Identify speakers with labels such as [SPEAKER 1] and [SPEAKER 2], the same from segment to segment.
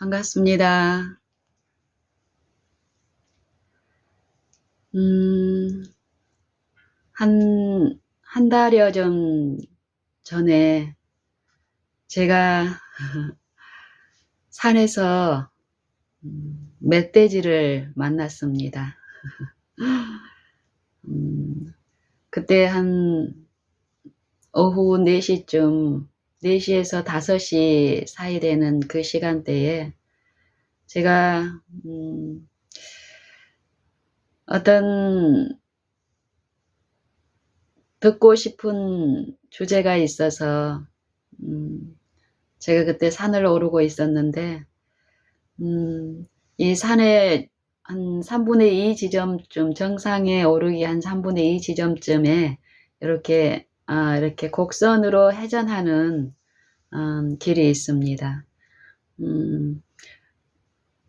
[SPEAKER 1] 반갑습니다. 음, 한 달여 전에 제가 산에서 멧돼지를 만났습니다. 음, 그때 한 오후 4시쯤, 4시에서 5시 사이 되는 그 시간대에 제가, 어떤 듣고 싶은 주제가 있어서, 제가 그때 산을 오르고 있었는데, 이 산에 한 3분의 2 지점쯤, 정상에 오르기 한 3분의 2 지점쯤에 이렇게 곡선으로 회전하는 길이 있습니다.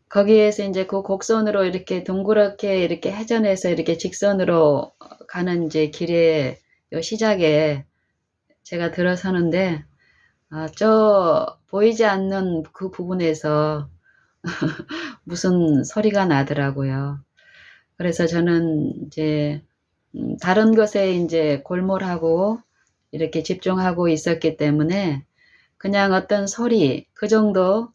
[SPEAKER 1] 거기에서 이제 그 곡선으로 이렇게 동그랗게 이렇게 회전해서 이렇게 직선으로 가는 이제 길의 요 시작에 제가 들어서는데, 저 보이지 않는 그 부분에서 무슨 소리가 나더라고요. 그래서 저는 이제 다른 것에 이제 골몰하고 이렇게 집중하고 있었기 때문에 그냥 어떤 소리 그 정도,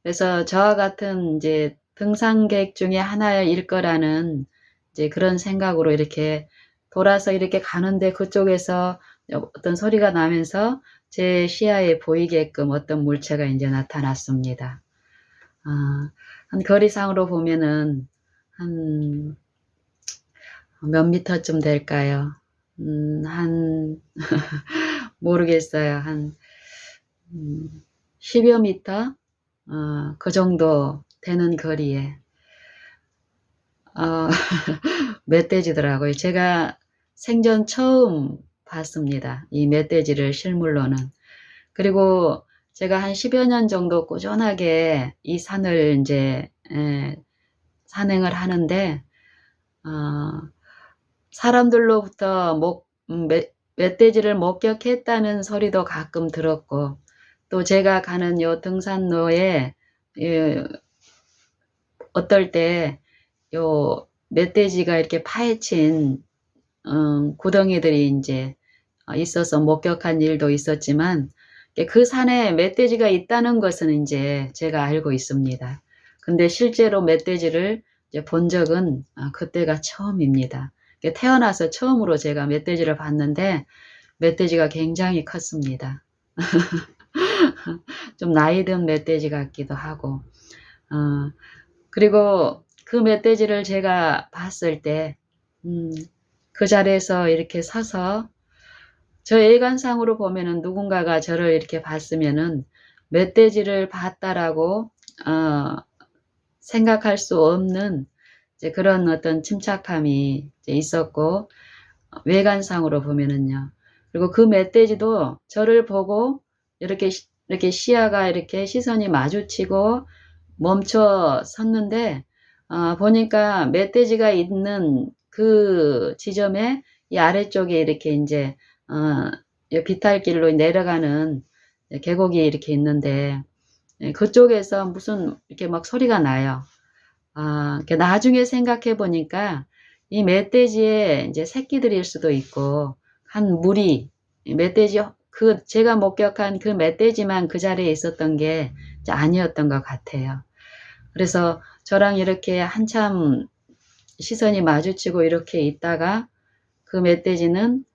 [SPEAKER 1] 그래서 저와 같은 이제 등산객 중에 하나일 거라는 이제 그런 생각으로 이렇게 돌아서 이렇게 가는데, 그쪽에서 어떤 소리가 나면서 제 시야에 보이게끔 어떤 물체가 이제 나타났습니다. 한 거리상으로 보면은 한 몇 미터쯤 될까요? 한 모르겠어요. 한 10여 미터? 그 정도 되는 거리에 어, 멧돼지더라고요. 제가 생전 처음 봤습니다. 이 멧돼지를 실물로는. 그리고 제가 한 10여 년 정도 꾸준하게 이 산을 이제 산행을 하는데, 사람들로부터 멧돼지를 목격했다는 소리도 가끔 들었고, 또 제가 가는 요 등산로에 어떨 때 요 멧돼지가 이렇게 파헤친 구덩이들이 이제 있어서 목격한 일도 있었지만, 그 산에 멧돼지가 있다는 것은 이제 제가 알고 있습니다. 근데 실제로 멧돼지를 이제 본 적은 그때가 처음입니다. 태어나서 처음으로 제가 멧돼지를 봤는데, 멧돼지가 굉장히 컸습니다. 좀 나이 든 멧돼지 같기도 하고, 그리고 그 멧돼지를 제가 봤을 때, 그 자리에서 이렇게 서서, 저 일관상으로 보면은 누군가가 저를 이렇게 봤으면은 멧돼지를 봤다라고 생각할 수 없는 이제 그런 어떤 침착함이 이제 있었고, 외관상으로 보면은요. 그리고 그 멧돼지도 저를 보고 이렇게 시야가 이렇게 시선이 마주치고 멈춰 섰는데, 보니까 멧돼지가 있는 그 지점에 이 아래쪽에 이렇게 이제 비탈길로 내려가는 계곡이 이렇게 있는데, 그쪽에서 무슨 이렇게 막 소리가 나요. 나중에 생각해 보니까 이 멧돼지의 이제 새끼들일 수도 있고, 한 무리, 멧돼지, 제가 목격한 그 멧돼지만 그 자리에 있었던 게 아니었던 것 같아요. 그래서 저랑 이렇게 한참 시선이 마주치고 이렇게 있다가 그 멧돼지는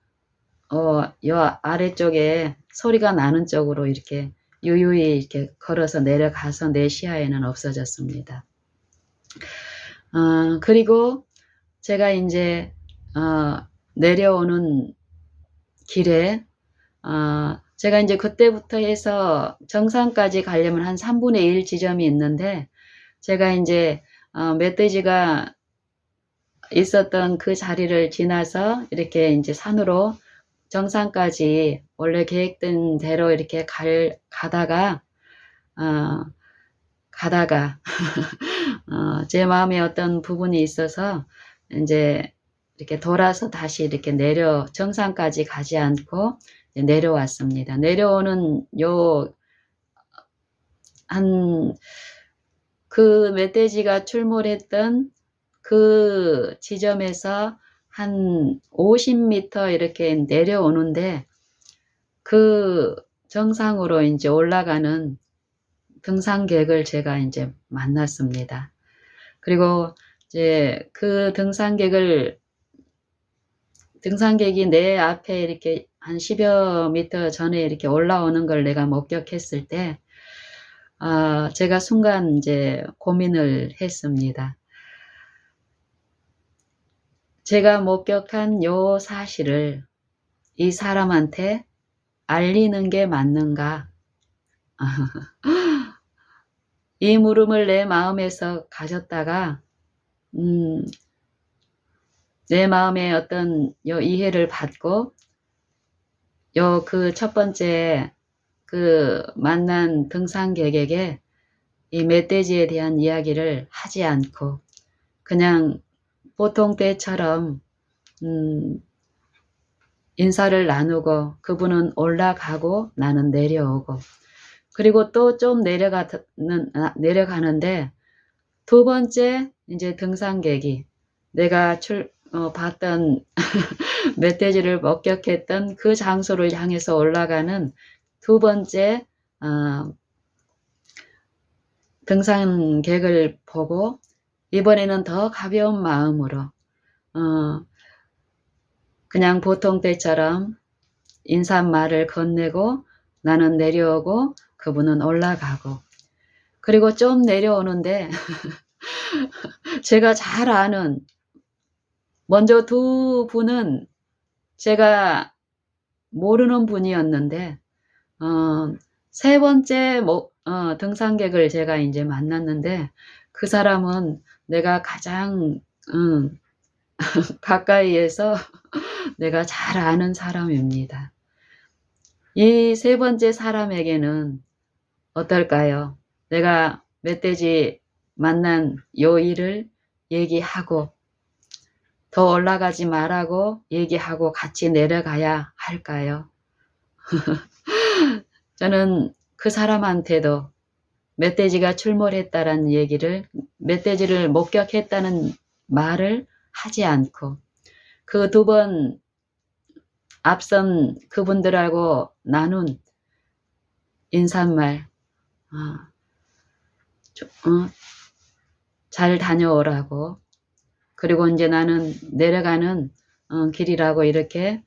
[SPEAKER 1] 요 아래쪽에 소리가 나는 쪽으로 이렇게 유유히 이렇게 걸어서 내려가서 내 시야에는 없어졌습니다. 그리고 제가 이제 내려오는 길에 제가 이제 그때부터 해서 정상까지 가려면 한 3분의 1 지점이 있는데, 제가 이제 멧돼지가 있었던 그 자리를 지나서 이렇게 이제 산으로 정상까지 원래 계획된 대로 이렇게 가다가 제 마음에 어떤 부분이 있어서 이제 이렇게 돌아서 다시 이렇게 정상까지 가지 않고 내려왔습니다. 내려오는 한 그 멧돼지가 출몰했던 그 지점에서 한 50m 이렇게 내려오는데 그 정상으로 이제 올라가는 등산객을 제가 이제 만났습니다. 그리고 이제 그 등산객이 내 앞에 이렇게 한 10여 미터 전에 이렇게 올라오는 걸 내가 목격했을 때, 제가 순간 이제 고민을 했습니다. 제가 목격한 요 사실을 이 사람한테 알리는 게 맞는가? 이 물음을 내 마음에서 가졌다가, 내 마음에 어떤 요 이해를 받고, 요 그 첫 번째 그 만난 등산객에게 이 멧돼지에 대한 이야기를 하지 않고, 그냥 보통 때처럼, 인사를 나누고, 그분은 올라가고 나는 내려오고, 그리고 또 좀 내려가는데, 두 번째 이제 등산객이 내가 봤던 멧돼지를 목격했던 그 장소를 향해서 올라가는 두 번째 등산객을 보고 이번에는 더 가벼운 마음으로 그냥 보통 때처럼 인사말을 건네고 나는 내려오고 그분은 올라가고, 그리고 좀 내려오는데 제가 잘 아는, 먼저 두 분은 제가 모르는 분이었는데 세 번째 등산객을 제가 이제 만났는데 그 사람은 내가 가장 가까이에서 내가 잘 아는 사람입니다. 이 세 번째 사람에게는 어떨까요? 내가 멧돼지 만난 요 일을 얘기하고 더 올라가지 말라고 얘기하고 같이 내려가야 할까요? 저는 그 사람한테도 멧돼지가 출몰했다는 얘기를, 멧돼지를 목격했다는 말을 하지 않고 그 두 번 앞선 그분들하고 나눈 인사말, 잘 다녀오라고, 그리고 이제 나는 내려가는 길이라고 이렇게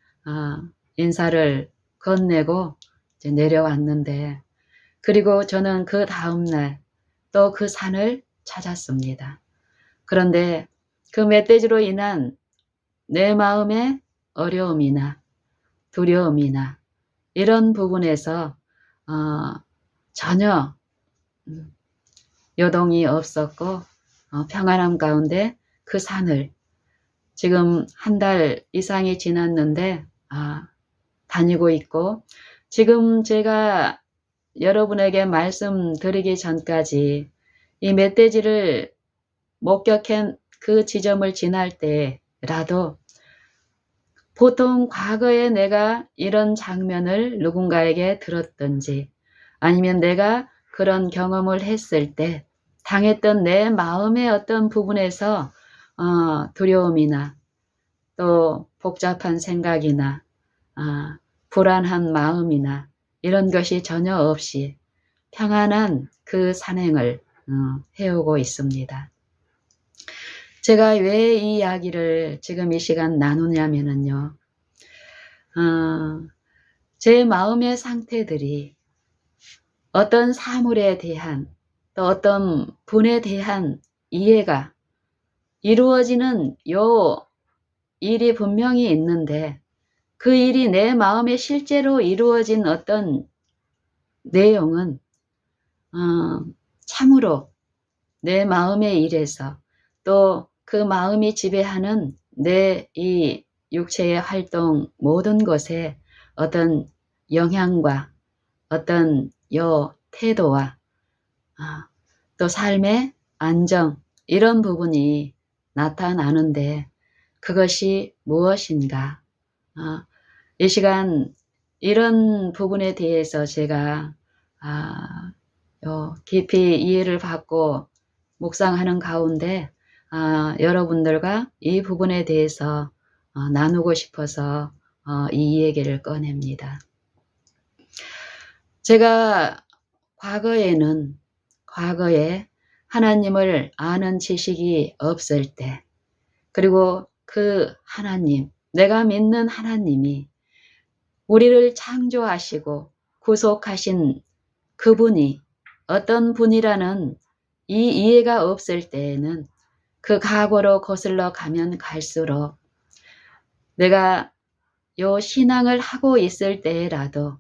[SPEAKER 1] 인사를 건네고 이제 내려왔는데, 그리고 저는 그 다음날 또 그 산을 찾았습니다. 그런데 그 멧돼지로 인한 내 마음의 어려움이나 두려움이나 이런 부분에서 전혀 요동이 없었고 평안함 가운데 그 산을 지금 한 달 이상이 지났는데 다니고 있고, 지금 제가 여러분에게 말씀드리기 전까지 이 멧돼지를 목격한 그 지점을 지날 때라도 보통 과거에 내가 이런 장면을 누군가에게 들었든지 아니면 내가 그런 경험을 했을 때 당했던 내 마음의 어떤 부분에서 두려움이나 또 복잡한 생각이나 불안한 마음이나 이런 것이 전혀 없이 평안한 그 산행을 해오고 있습니다. 제가 왜 이 이야기를 지금 이 시간 나누냐면요, 제 마음의 상태들이 어떤 사물에 대한 또 어떤 분에 대한 이해가 이루어지는 요 일이 분명히 있는데, 그 일이 내 마음에 실제로 이루어진 어떤 내용은 참으로 내 마음의 일에서 또 그 마음이 지배하는 내 이 육체의 활동 모든 것에 어떤 영향과 어떤 요 태도와 또 삶의 안정, 이런 부분이 나타나는데 그것이 무엇인가? 이 시간 이런 부분에 대해서 제가 깊이 이해를 받고 묵상하는 가운데 여러분들과 이 부분에 대해서 나누고 싶어서 이 얘기를 꺼냅니다. 제가 과거에 하나님을 아는 지식이 없을 때, 그리고 그 하나님, 내가 믿는 하나님이 우리를 창조하시고 구속하신 그분이 어떤 분이라는 이 이해가 없을 때에는 그 과거로 거슬러 가면 갈수록 내가 요 신앙을 하고 있을 때라도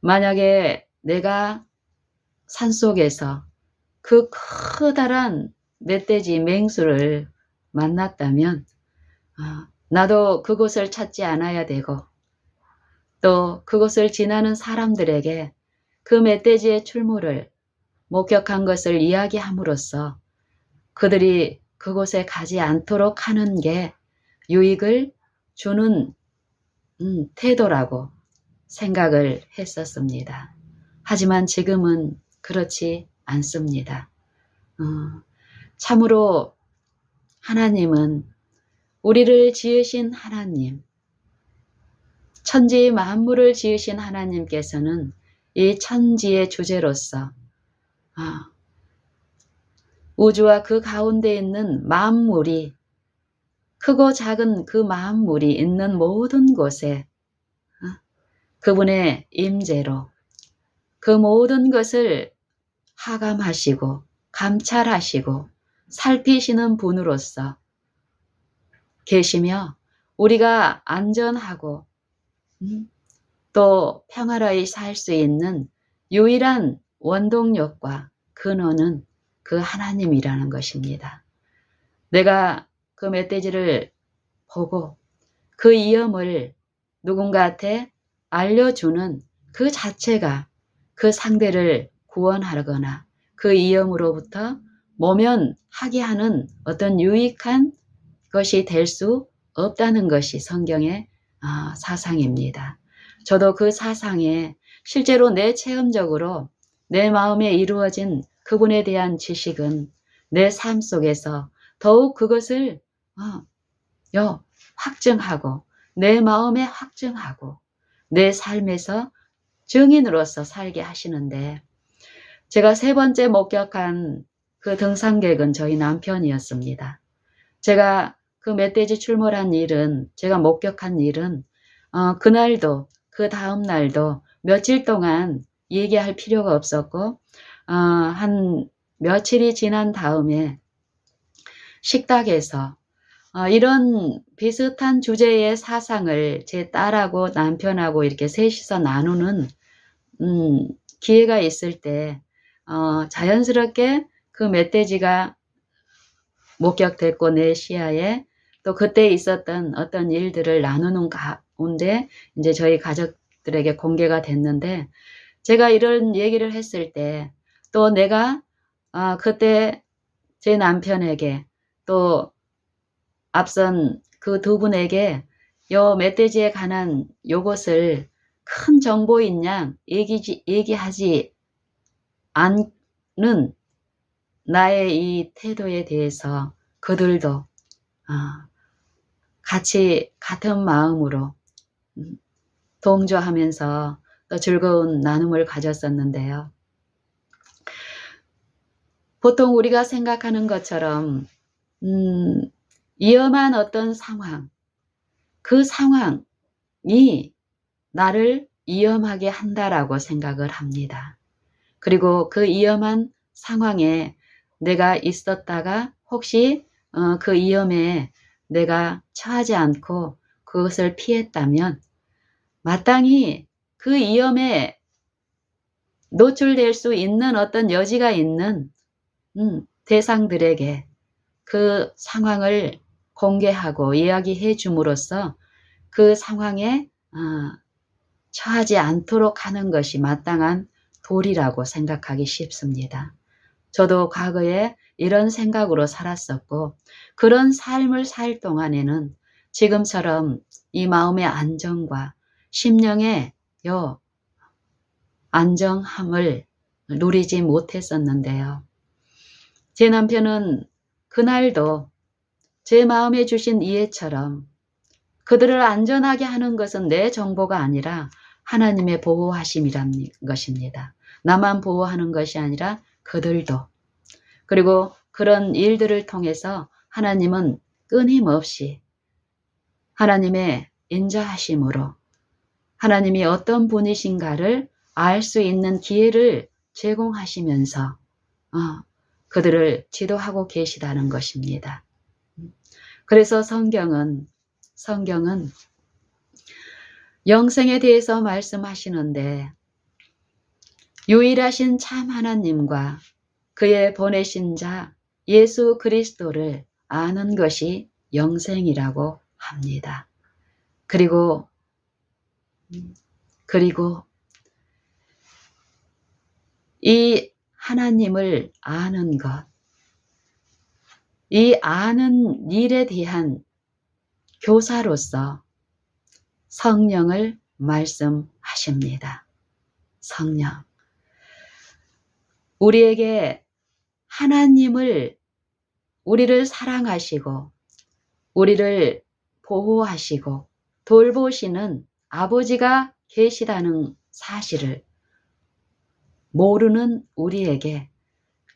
[SPEAKER 1] 만약에 내가 산속에서 그 커다란 멧돼지 맹수를 만났다면 나도 그곳을 찾지 않아야 되고, 또 그곳을 지나는 사람들에게 그 멧돼지의 출몰을 목격한 것을 이야기함으로써 그들이 그곳에 가지 않도록 하는 게 유익을 주는 태도라고 생각을 했었습니다. 하지만 지금은 그렇지 않습니다. 참으로 하나님은 우리를 지으신 하나님, 천지 만물을 지으신 하나님께서는 이 천지의 주제로서 우주와 그 가운데 있는 만물이, 크고 작은 그 만물이 있는 모든 곳에 그분의 임재로 그 모든 것을 하감하시고 감찰하시고 살피시는 분으로서 계시며, 우리가 안전하고 또 평화로이 살 수 있는 유일한 원동력과 근원은 그 하나님이라는 것입니다. 내가 그 멧돼지를 보고 그 위험을 누군가한테 알려주는 그 자체가 그 상대를 구원하거나 그 위험으로부터 모면하게 하는 어떤 유익한 것이 될 수 없다는 것이 성경의 사상입니다. 저도 그 사상에 실제로 내 체험적으로 내 마음에 이루어진 그분에 대한 지식은 내 삶 속에서 더욱 그것을 확증하고 내 마음에 확증하고 내 삶에서 증인으로서 살게 하시는데, 제가 세 번째 목격한 그 등산객은 저희 남편이었습니다. 제가 그 멧돼지 출몰한 일은, 제가 목격한 일은 그날도 그 다음 날도 며칠 동안 얘기할 필요가 없었고, 한 며칠이 지난 다음에 식탁에서 이런 비슷한 주제의 사상을 제 딸하고 남편하고 이렇게 셋이서 나누는 기회가 있을 때 자연스럽게 그 멧돼지가 목격됐고 내 시야에 또 그때 있었던 어떤 일들을 나누는 가운데 이제 저희 가족들에게 공개가 됐는데, 제가 이런 얘기를 했을 때 또 내가 그때 제 남편에게 또 앞선 그 두 분에게 요 멧돼지에 관한 요것을 큰 정보인 양 얘기하지 않는 나의 이 태도에 대해서 그들도 같이 같은 마음으로 동조하면서 또 즐거운 나눔을 가졌었는데요. 보통 우리가 생각하는 것처럼 위험한 어떤 상황, 그 상황이 나를 위험하게 한다라고 생각을 합니다. 그리고 그 위험한 상황에 내가 있었다가 혹시 그 위험에 내가 처하지 않고 그것을 피했다면 마땅히 그 위험에 노출될 수 있는 어떤 여지가 있는 대상들에게 그 상황을 공개하고 이야기해 줌으로써 그 상황에 처하지 않도록 하는 것이 마땅한 도리라고 생각하기 쉽습니다. 저도 과거에 이런 생각으로 살았었고, 그런 삶을 살 동안에는 지금처럼 이 마음의 안정과 심령의 안정함을 누리지 못했었는데요. 제 남편은 그날도 제 마음에 주신 이해처럼 그들을 안전하게 하는 것은 내 정보가 아니라 하나님의 보호하심이라는 것입니다. 나만 보호하는 것이 아니라 그들도. 그리고 그런 일들을 통해서 하나님은 끊임없이 하나님의 인자하심으로 하나님이 어떤 분이신가를 알 수 있는 기회를 제공하시면서 그들을 지도하고 계시다는 것입니다. 그래서 성경은 영생에 대해서 말씀하시는데 유일하신 참 하나님과 그의 보내신 자 예수 그리스도를 아는 것이 영생이라고 합니다. 그리고 이 하나님을 아는 것, 이 아는 일에 대한 교사로서 성령을 말씀하십니다. 성령. 우리에게 우리를 사랑하시고 우리를 보호하시고 돌보시는 아버지가 계시다는 사실을 모르는 우리에게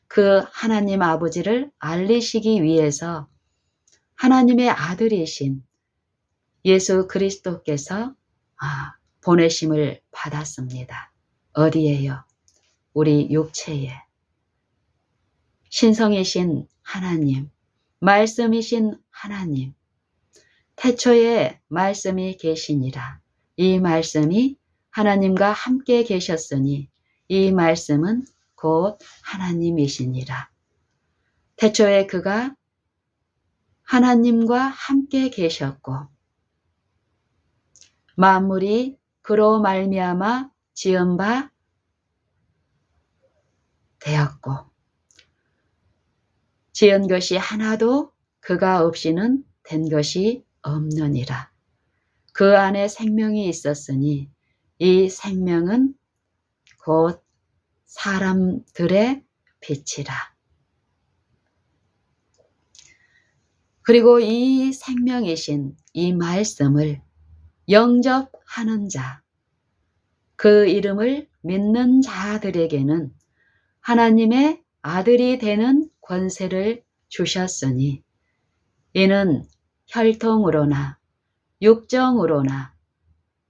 [SPEAKER 1] 그 하나님 아버지를 알리시기 위해서 하나님의 아들이신 예수 그리스도께서 보내심을 받았습니다. 어디에요? 우리 육체에. 신성이신 하나님, 말씀이신 하나님, 태초에 말씀이 계시니라. 이 말씀이 하나님과 함께 계셨으니 이 말씀은 곧 하나님이시니라. 태초에 그가 하나님과 함께 계셨고 만물이 그로 말미암아 지은 바 되었고 지은 것이 하나도 그가 없이는 된 것이 없느니라. 그 안에 생명이 있었으니 이 생명은 곧 사람들의 빛이라. 그리고 이 생명이신 이 말씀을 영접하는 자, 그 이름을 믿는 자들에게는 하나님의 아들이 되는 권세를 주셨으니 이는 혈통으로나 육정으로나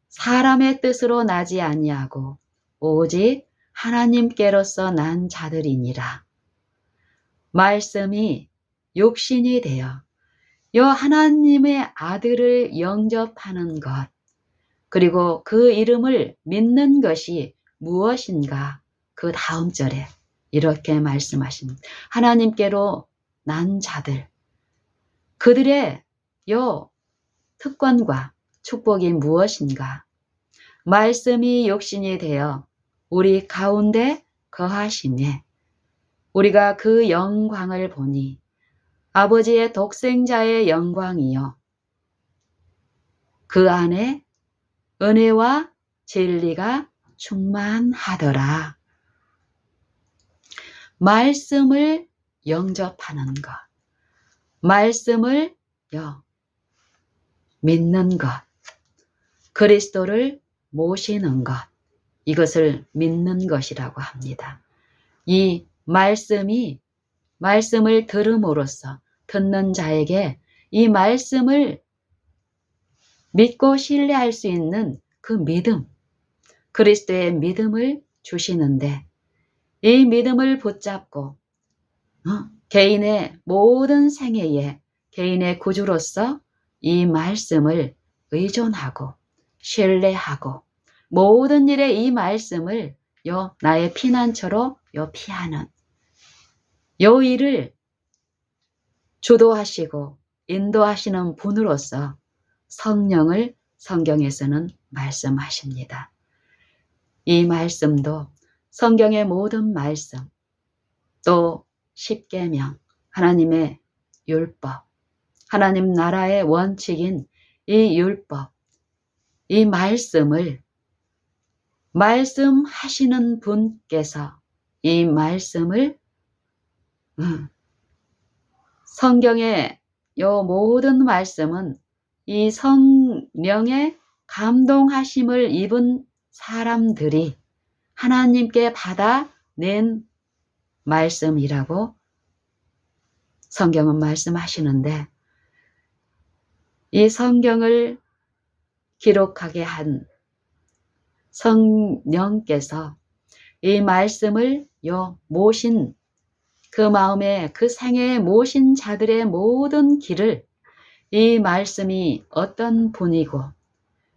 [SPEAKER 1] 사람의 뜻으로 나지 아니하고 오직 하나님께로서 난 자들이니라. 말씀이 육신이 되어 요 하나님의 아들을 영접하는 것, 그리고 그 이름을 믿는 것이 무엇인가? 그 다음 절에 이렇게 말씀하십니다. 하나님께로 난 자들, 그들의 요 특권과 축복이 무엇인가? 말씀이 육신이 되어 우리 가운데 거하심에 우리가 그 영광을 보니 아버지의 독생자의 영광이요 그 안에 은혜와 진리가 충만하더라. 말씀을 영접하는 것, 말씀을 믿는 것, 그리스도를 모시는 것, 이것을 믿는 것이라고 합니다. 이 말씀을 들음으로써 듣는 자에게 이 말씀을 믿고 신뢰할 수 있는 그 믿음, 그리스도의 믿음을 주시는데 이 믿음을 붙잡고 개인의 모든 생애에 개인의 구주로서 이 말씀을 의존하고 신뢰하고 모든 일에 이 말씀을 나의 피난처로 피하는 요 일을 주도하시고 인도하시는 분으로서 성령을 성경에서는 말씀하십니다. 이 말씀도 성경의 모든 말씀, 또 십계명, 하나님의 율법, 하나님 나라의 원칙인 이 율법, 이 말씀을 말씀하시는 분께서 이 말씀을 성경의 요 모든 말씀은 이 성령의 감동하심을 입은 사람들이 하나님께 받아낸 말씀이라고 성경은 말씀하시는데, 이 성경을 기록하게 한 성령께서 이 말씀을 모신 그 마음에 그 생애에 모신 자들의 모든 길을 이 말씀이 어떤 분이고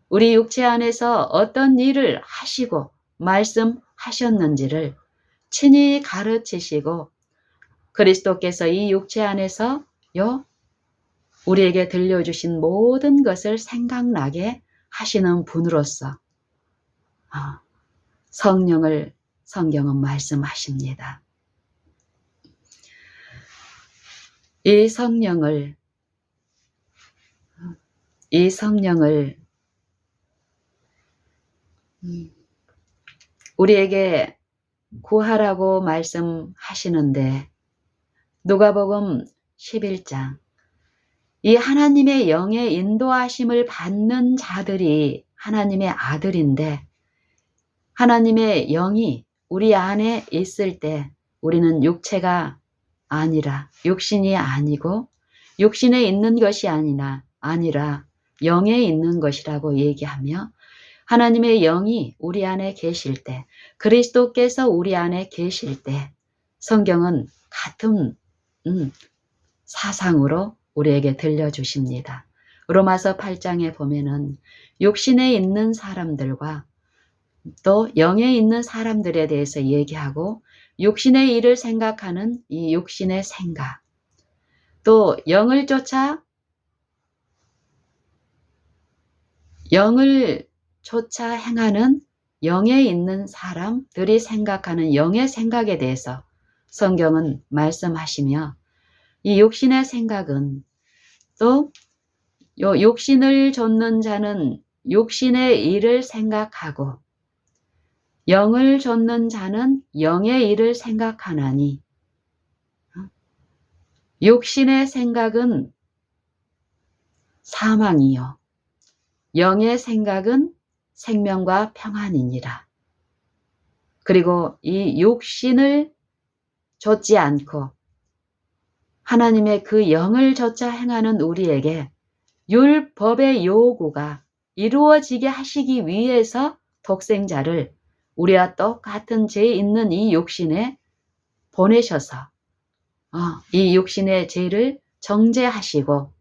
[SPEAKER 1] 우리 육체 안에서 어떤 일을 하시고 말씀하셨는지를 친히 가르치시고 그리스도께서 이 육체 안에서 우리에게 들려주신 모든 것을 생각나게 하시는 분으로서 성령을 성경은 말씀하십니다. 이 성령을 우리에게 구하라고 말씀하시는데, 누가복음 11장 이 하나님의 영의 인도하심을 받는 자들이 하나님의 아들인데, 하나님의 영이 우리 안에 있을 때 우리는 육체가 아니라, 육신이 아니고 육신에 있는 것이 아니라 영에 있는 것이라고 얘기하며, 하나님의 영이 우리 안에 계실 때, 그리스도께서 우리 안에 계실 때 성경은 같은 사상으로 우리에게 들려주십니다. 로마서 8장에 보면은 육신에 있는 사람들과 또 영에 있는 사람들에 대해서 얘기하고, 육신의 일을 생각하는 이 육신의 생각, 또 영을 쫓아 행하는 영에 있는 사람들이 생각하는 영의 생각에 대해서 성경은 말씀하시며, 이 육신의 생각은 또 육신을 좇는 자는 육신의 일을 생각하고 영을 좇는 자는 영의 일을 생각하나니, 육신의 생각은 사망이요 영의 생각은 생명과 평안이니라. 그리고 이 육신을 좇지 않고 하나님의 그 영을 좇아 행하는 우리에게 율법의 요구가 이루어지게 하시기 위해서 독생자를 우리와 똑같은 죄 있는 이 육신에 보내셔서 이 육신의 죄를 정죄하시고,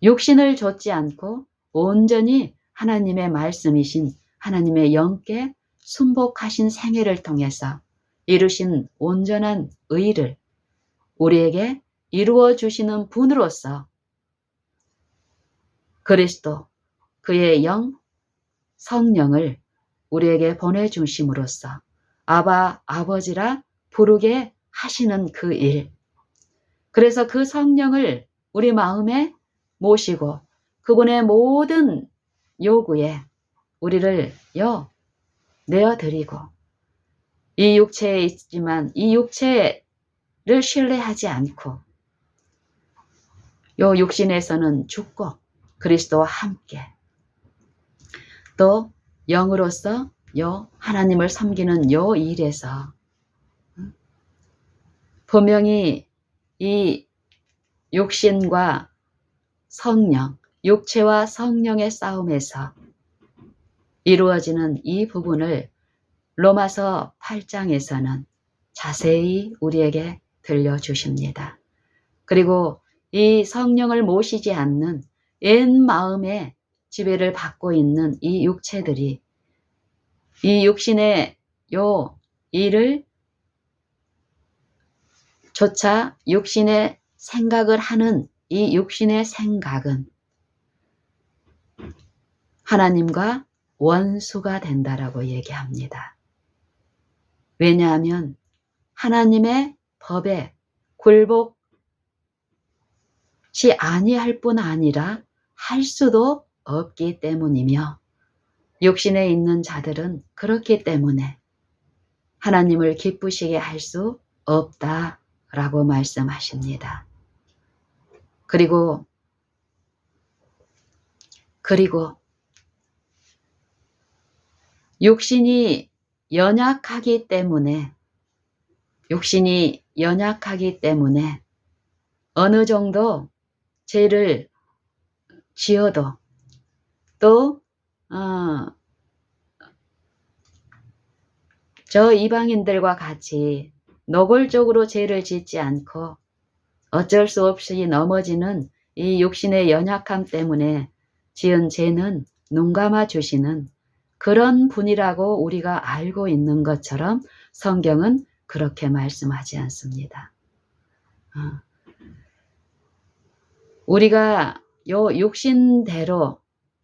[SPEAKER 1] 육신을 좇지 않고 온전히 하나님의 말씀이신 하나님의 영께 순복하신 생애를 통해서 이루신 온전한 의를 우리에게 이루어 주시는 분으로서 그리스도, 그의 영, 성령을 우리에게 보내주심으로써 아바, 아버지라 부르게 하시는 그 일, 그래서 그 성령을 우리 마음에 모시고 그분의 모든 요구에 우리를 내어드리고, 이 육체에 있지만 이 육체를 신뢰하지 않고 육신에서는 죽고 그리스도와 함께 또 영으로서 하나님을 섬기는 일에서 분명히 이 육신과 성령, 육체와 성령의 싸움에서 이루어지는 이 부분을 로마서 8장에서는 자세히 우리에게 들려주십니다. 그리고 이 성령을 모시지 않는 옛 마음의 지배를 받고 있는 이 육체들이 이 육신의 일을 조차 육신의 생각을 하는 이 육신의 생각은 하나님과 원수가 된다라고 얘기합니다. 왜냐하면 하나님의 법에 굴복시 아니할 뿐 아니라 할 수도 없기 때문이며, 육신에 있는 자들은 그렇기 때문에 하나님을 기쁘시게 할 수 없다라고 말씀하십니다. 그리고 육신이 연약하기 때문에 어느 정도 죄를 지어도 또 저 이방인들과 같이 노골적으로 죄를 짓지 않고 어쩔 수 없이 넘어지는 이 육신의 연약함 때문에 지은 죄는 눈 감아 주시는 그런 분이라고 우리가 알고 있는 것처럼 성경은 그렇게 말씀하지 않습니다. 우리가 요 육신대로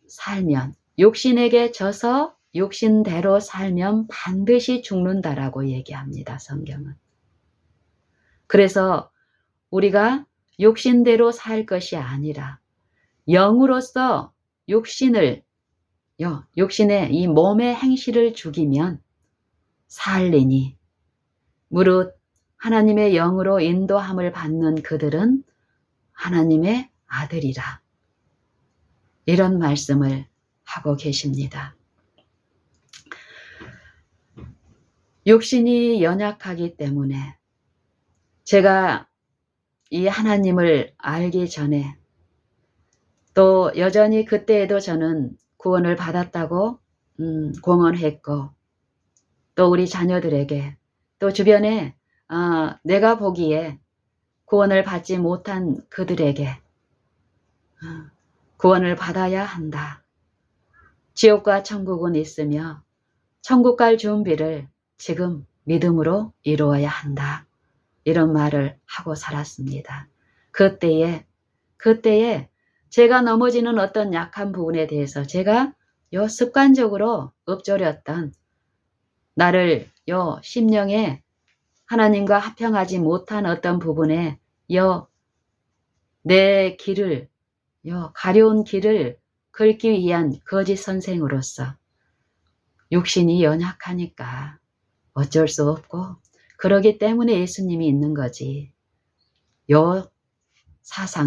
[SPEAKER 1] 살면, 육신에게 져서 육신대로 살면 반드시 죽는다라고 얘기합니다. 성경은. 그래서 우리가 육신대로 살 것이 아니라 영으로서 육신의 이 몸의 행실을 죽이면 살리니 무릇 하나님의 영으로 인도함을 받는 그들은 하나님의 아들이라. 이런 말씀을 하고 계십니다. 육신이 연약하기 때문에 제가 이 하나님을 알기 전에 또 여전히 그때에도 저는 구원을 받았다고 공언했고 또 우리 자녀들에게 또 주변에 내가 보기에 구원을 받지 못한 그들에게 구원을 받아야 한다. 지옥과 천국은 있으며 천국 갈 준비를 지금 믿음으로 이루어야 한다. 이런 말을 하고 살았습니다. 그때에 제가 넘어지는 어떤 약한 부분에 대해서 제가 습관적으로 읊조렸던 나를 심령에 하나님과 합평하지 못한 어떤 부분에 내 길을 가려운 길을 걷기 위한 거짓 선생으로서 육신이 연약하니까 어쩔 수 없고 그러기 때문에 예수님이 있는 거지.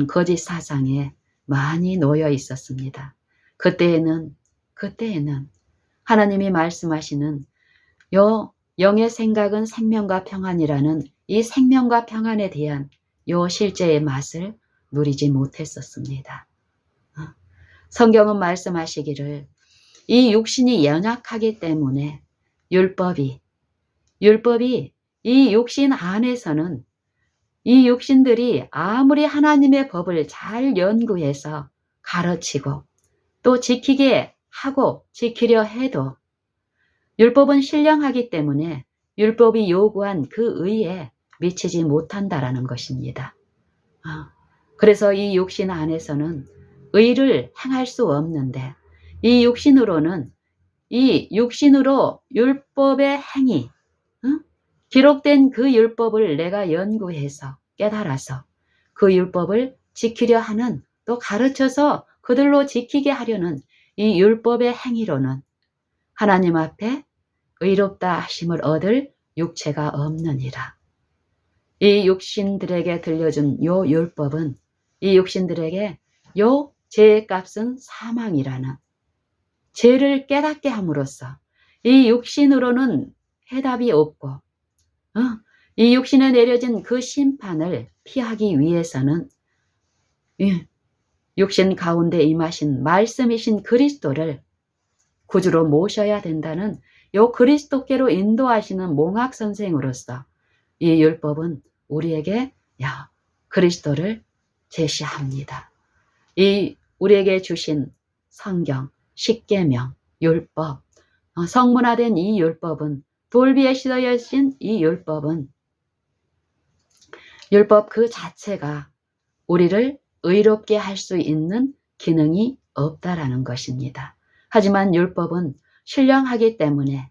[SPEAKER 1] 거짓 사상에 많이 놓여 있었습니다. 그때에는 하나님이 말씀하시는 영의 생각은 생명과 평안이라는 이 생명과 평안에 대한 실제의 맛을 누리지 못했었습니다. 성경은 말씀하시기를 이 육신이 연약하기 때문에 율법이 이 육신 안에서는 이 육신들이 아무리 하나님의 법을 잘 연구해서 가르치고 또 지키게 하고 지키려 해도 율법은 신령하기 때문에 율법이 요구한 그 의에 미치지 못한다라는 것입니다. 그래서 이 육신 안에서는 의를 행할 수 없는데 이 육신으로 율법의 행위, 기록된 그 율법을 내가 연구해서 깨달아서 그 율법을 지키려 하는 또 가르쳐서 그들로 지키게 하려는 이 율법의 행위로는 하나님 앞에 의롭다 하심을 얻을 육체가 없느니라. 이 육신들에게 들려준 율법은 이 육신들에게 죄의 값은 사망이라는 죄를 깨닫게 함으로써 이 육신으로는 해답이 없고 이 육신에 내려진 그 심판을 피하기 위해서는 육신 가운데 임하신 말씀이신 그리스도를 구주로 모셔야 된다는 그리스도께로 인도하시는 몽학 선생으로서 이 율법은 우리에게 그리스도를 제시합니다. 이 우리에게 주신 성경, 십계명, 율법, 성문화된 이 율법은 돌비에 씌어진 이 율법 그 자체가 우리를 의롭게 할 수 있는 기능이 없다라는 것입니다. 하지만 율법은 신령하기 때문에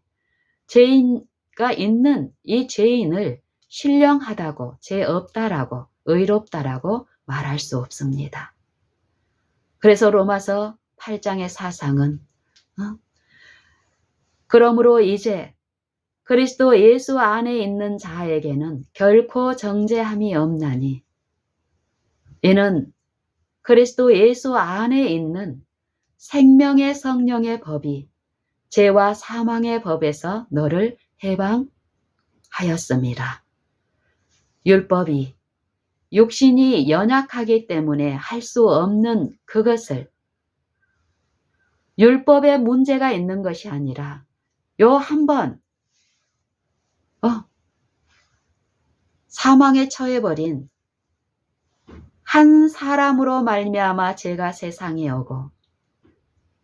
[SPEAKER 1] 죄가 있는 이 죄인을 신령하다고, 죄 없다라고, 의롭다라고 말할 수 없습니다. 그래서 로마서 8장의 사상은 그러므로 이제 그리스도 예수 안에 있는 자에게는 결코 정죄함이 없나니 이는 그리스도 예수 안에 있는 생명의 성령의 법이 죄와 사망의 법에서 너를 해방하였음이라. 율법이 육신이 연약하기 때문에 할 수 없는 그것을 율법에 문제가 있는 것이 아니라 요 한번 사망에 처해버린 한 사람으로 말미암아 죄가 세상에 오고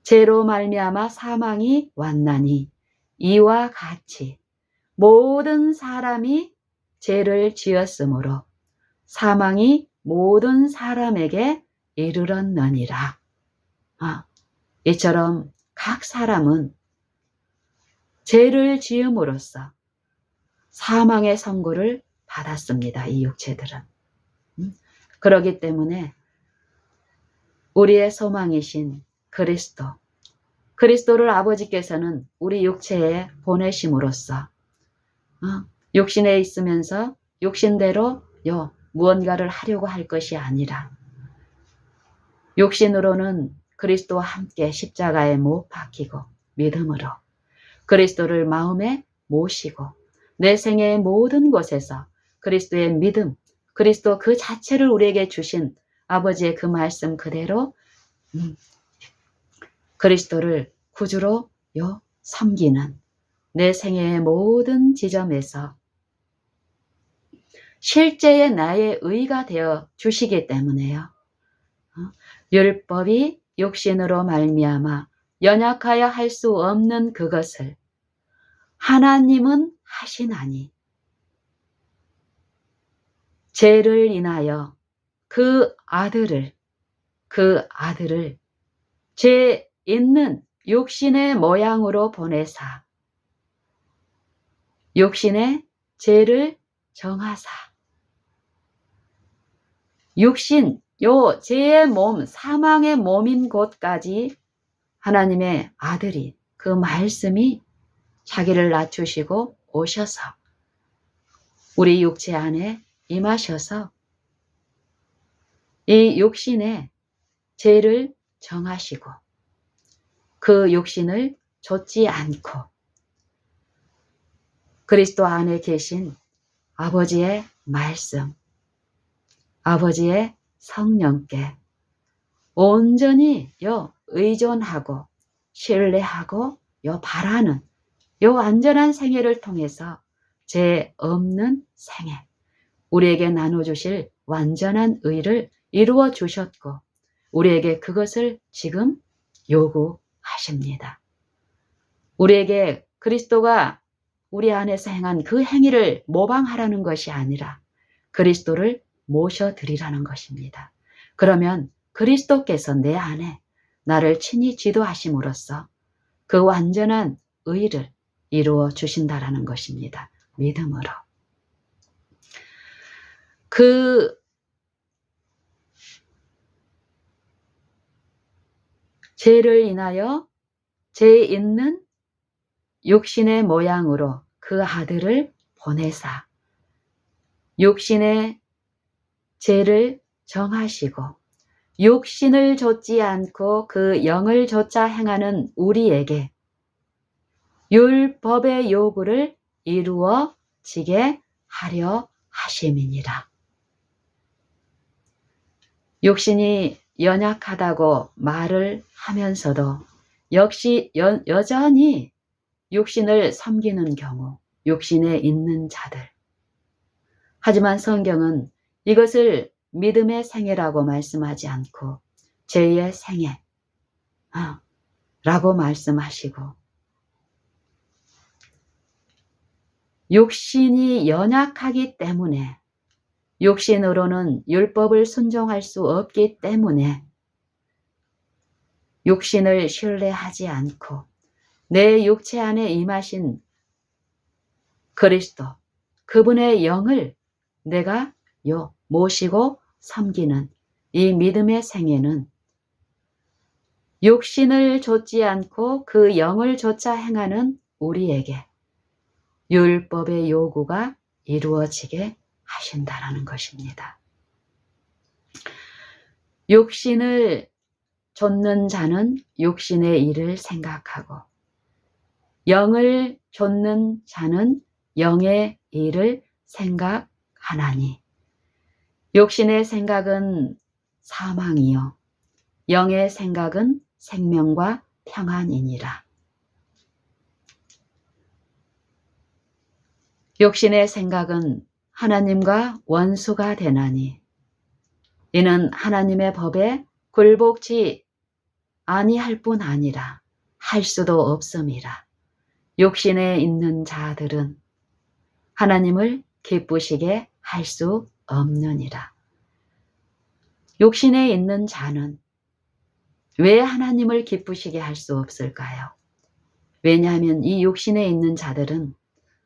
[SPEAKER 1] 죄로 말미암아 사망이 왔나니 이와 같이 모든 사람이 죄를 지었으므로 사망이 모든 사람에게 이르렀느니라. 이처럼 각 사람은 죄를 지음으로써 사망의 선고를 받았습니다. 이 육체들은. 그렇기 때문에 우리의 소망이신 그리스도를 아버지께서는 우리 육체에 보내심으로써 육신에 있으면서 육신대로 무언가를 하려고 할 것이 아니라 육신으로는 그리스도와 함께 십자가에 못 박히고 믿음으로 그리스도를 마음에 모시고 내 생애의 모든 곳에서 그리스도의 믿음, 그리스도 그 자체를 우리에게 주신 아버지의 그 말씀 그대로 그리스도를 구주로 섬기는 내 생애의 모든 지점에서 실제의 나의 의가 되어 주시기 때문에요. 율법이 육신으로 말미암아 연약하여 할 수 없는 그것을 하나님은 하시나니 죄를 인하여 그 아들을 죄 있는 육신의 모양으로 보내사 육신의 죄를 정하사 육신 죄의 몸 사망의 몸인 곳까지 하나님의 아들이 그 말씀이 자기를 낮추시고 오셔서 우리 육체 안에 임하셔서 이 육신의 죄를 정하시고 그 육신을 좇지 않고 그리스도 안에 계신 아버지의 말씀, 아버지의 성령께 온전히 의존하고 신뢰하고 바라는 완전한 생애를 통해서 죄 없는 생애, 우리에게 나눠주실 완전한 의를 이루어 주셨고 우리에게 그것을 지금 요구하십니다. 우리에게 그리스도가 우리 안에서 행한 그 행위를 모방하라는 것이 아니라 그리스도를 모셔드리라는 것입니다. 그러면 그리스도께서 내 안에 나를 친히 지도하심으로써 그 완전한 의를 이루어 주신다라는 것입니다. 믿음으로. 그 죄를 인하여 죄 있는 육신의 모양으로 그 아들을 보내사 육신의 죄를 정하시고 육신을 좇지 않고 그 영을 좇아 행하는 우리에게 율법의 요구를 이루어지게 하려 하심이니라. 육신이 연약하다고 말을 하면서도 역시 여전히 육신을 섬기는 경우, 육신에 있는 자들. 하지만 성경은 이것을 믿음의 생애라고 말씀하지 않고 죄의 생애 라고 말씀하시고 육신이 연약하기 때문에 육신으로는 율법을 순종할 수 없기 때문에 육신을 신뢰하지 않고 내 육체 안에 임하신 그리스도, 그분의 영을 내가 모시고 섬기는 이 믿음의 생애는 육신을 좇지 않고 그 영을 좇아 행하는 우리에게 율법의 요구가 이루어지게 하신다라는 것입니다. 육신을 좇는 자는 육신의 일을 생각하고 영을 좇는 자는 영의 일을 생각하나니 육신의 생각은 사망이요 영의 생각은 생명과 평안이니라. 육신의 생각은 하나님과 원수가 되나니 이는 하나님의 법에 굴복지 아니할 뿐 아니라 할 수도 없음이라. 육신에 있는 자들은 하나님을 기쁘시게 할 수 없느니라. 육신에 있는 자는 왜 하나님을 기쁘시게 할 수 없을까요? 왜냐하면 이 육신에 있는 자들은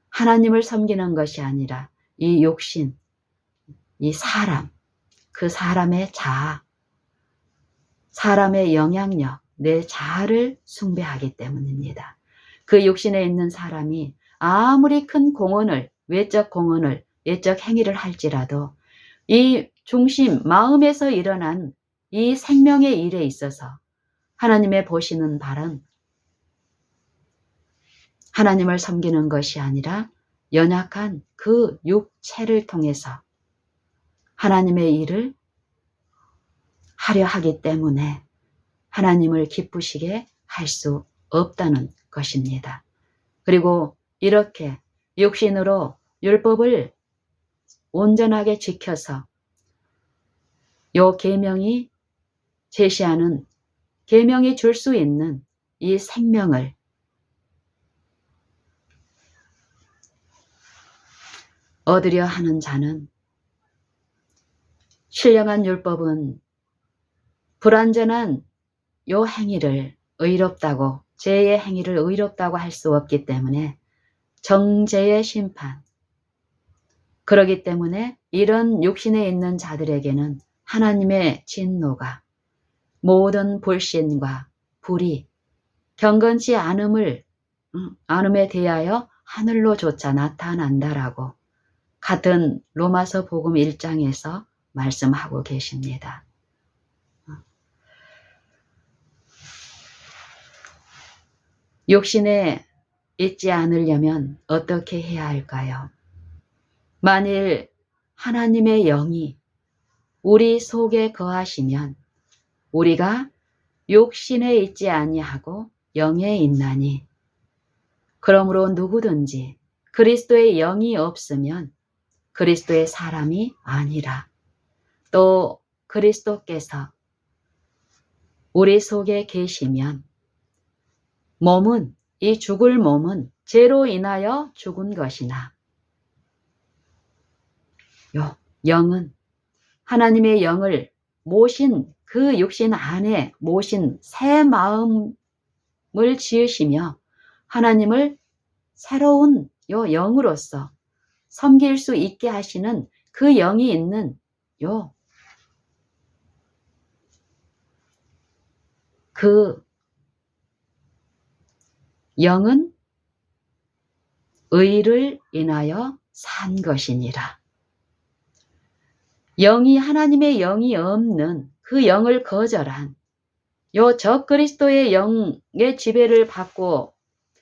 [SPEAKER 1] 하나님을 섬기는 것이 아니라 이 육신, 이 사람, 그 사람의 자아, 사람의 영향력, 내 자아를 숭배하기 때문입니다. 그 육신에 있는 사람이 아무리 큰 공헌을, 외적 공헌을, 외적 행위를 할지라도 이 중심, 마음에서 일어난 이 생명의 일에 있어서 하나님의 보시는 바는 하나님을 섬기는 것이 아니라 연약한 그 육체를 통해서 하나님의 일을 하려 하기 때문에 하나님을 기쁘시게 할 수 없다는 것입니다. 그리고 이렇게 육신으로 율법을 온전하게 지켜서 요 계명이 제시하는 계명이 줄 수 있는 이 생명을 얻으려 하는 자는 신령한 율법은 불완전한 요 행위를 의롭다고 죄의 행위를 의롭다고 할 수 없기 때문에 정죄의 심판 그러기 때문에 이런 육신에 있는 자들에게는 하나님의 진노가 모든 불신과 불의 경건치 않음에 대하여 하늘로조차 나타난다라고 같은 로마서 복음 1장에서 말씀하고 계십니다. 육신에 있지 않으려면 어떻게 해야 할까요? 만일 하나님의 영이 우리 속에 거하시면 우리가 육신에 있지 아니하고 영에 있나니 그러므로 누구든지 그리스도의 영이 없으면 그리스도의 사람이 아니라 또 그리스도께서 우리 속에 계시면 몸은 이 죽을 몸은 죄로 인하여 죽은 것이나 영은 하나님의 영을 모신 그 육신 안에 모신 새 마음을 지으시며 하나님을 새로운 요 영으로서 섬길 수 있게 하시는 그 영이 있는 그 영은 의를 인하여 산 것이니라. 영이 하나님의 영이 없는 그 영을 거절한 요 적그리스도의 영의 지배를 받고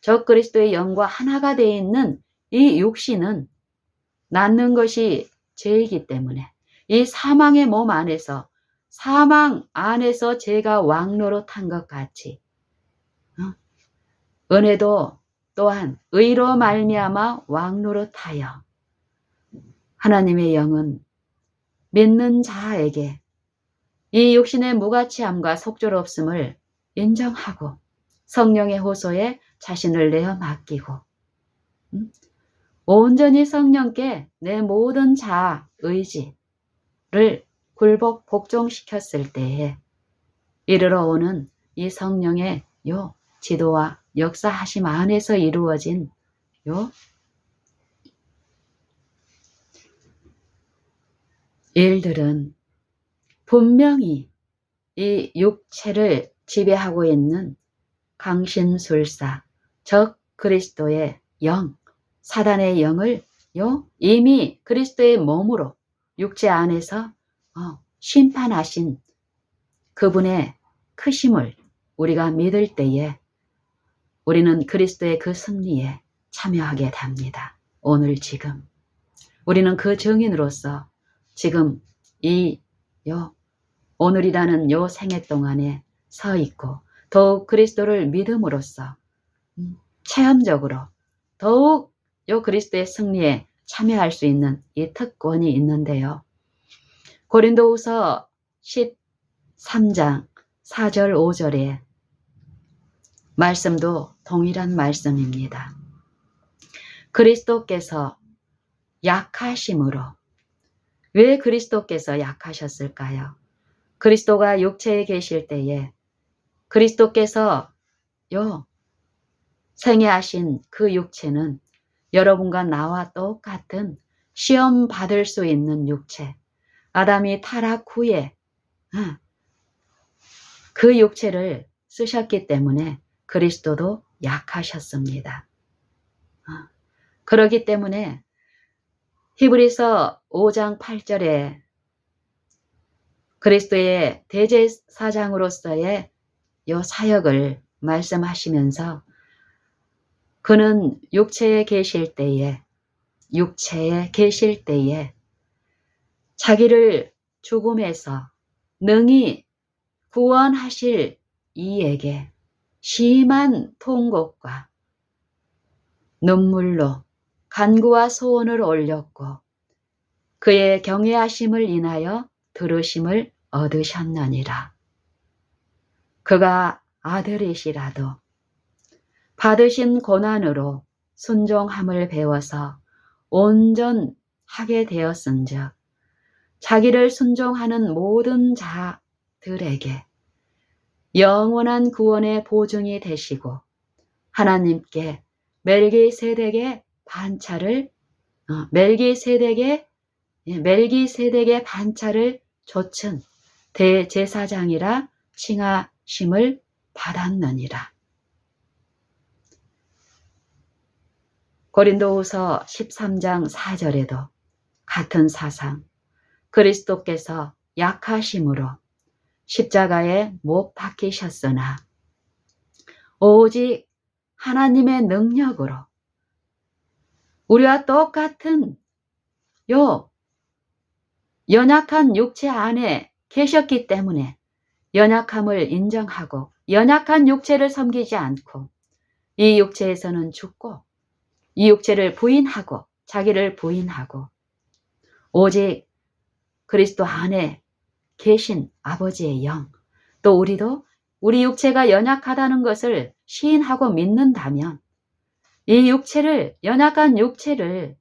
[SPEAKER 1] 적그리스도의 영과 하나가 되어 있는 이 육신은 낳는 것이 죄이기 때문에 이 사망의 몸 안에서 사망 안에서 죄가 왕노릇한 것 같이 은혜도 또한 의로 말미암아 왕노릇하여 하나님의 영은 믿는 자에게 이 육신의 무가치함과 속절없음을 인정하고 성령의 호소에 자신을 내어 맡기고 온전히 성령께 내 모든 자아, 의지를 굴복 복종시켰을 때에 이르러 오는 이 성령의 요 지도와 역사하심 안에서 이루어진 요 일들은 분명히 이 육체를 지배하고 있는 강신술사, 적 그리스도의 영, 사단의 영을 이미 그리스도의 몸으로 육체 안에서 심판하신 그분의 크심을 우리가 믿을 때에 우리는 그리스도의 그 승리에 참여하게 됩니다. 오늘 지금 우리는 그 증인으로서 지금 오늘이라는 요 생애 동안에 서 있고 더욱 그리스도를 믿음으로써 체험적으로 더욱 요 그리스도의 승리에 참여할 수 있는 이 특권이 있는데요. 고린도후서 13장 4절 5절의 말씀도 동일한 말씀입니다. 그리스도께서 약하심으로, 왜 그리스도께서 약하셨을까요? 그리스도가 육체에 계실 때에 그리스도께서 생애하신 그 육체는 여러분과 나와 똑같은 시험 받을 수 있는 육체, 아담이 타락 후에 그 육체를 쓰셨기 때문에 그리스도도 약하셨습니다. 그렇기 때문에 히브리서 5장 8절에 그리스도의 대제사장으로서의 요 사역을 말씀하시면서 그는 육체에 계실 때에 자기를 죽음에서 능히 구원하실 이에게 심한 통곡과 눈물로 간구와 소원을 올렸고 그의 경외하심을 인하여 들으심을 얻으셨느니라. 그가 아들이시라도 받으신 고난으로 순종함을 배워서 온전하게 되었은즉 자기를 순종하는 모든 자들에게 영원한 구원의 보증이 되시고 하나님께 멜기세덱의 반차를 좇은 대제사장이라 칭하심을 받았느니라. 고린도후서 13장 4절에도 같은 사상, 그리스도께서 약하심으로 십자가에 못 박히셨으나 오직 하나님의 능력으로 우리와 똑같은 연약한 육체 안에 계셨기 때문에 연약함을 인정하고 연약한 육체를 섬기지 않고 이 육체에서는 죽고 이 육체를 부인하고 자기를 부인하고 오직 그리스도 안에 계신 아버지의 영, 또 우리도 우리 육체가 연약하다는 것을 시인하고 믿는다면 이 연약한 육체를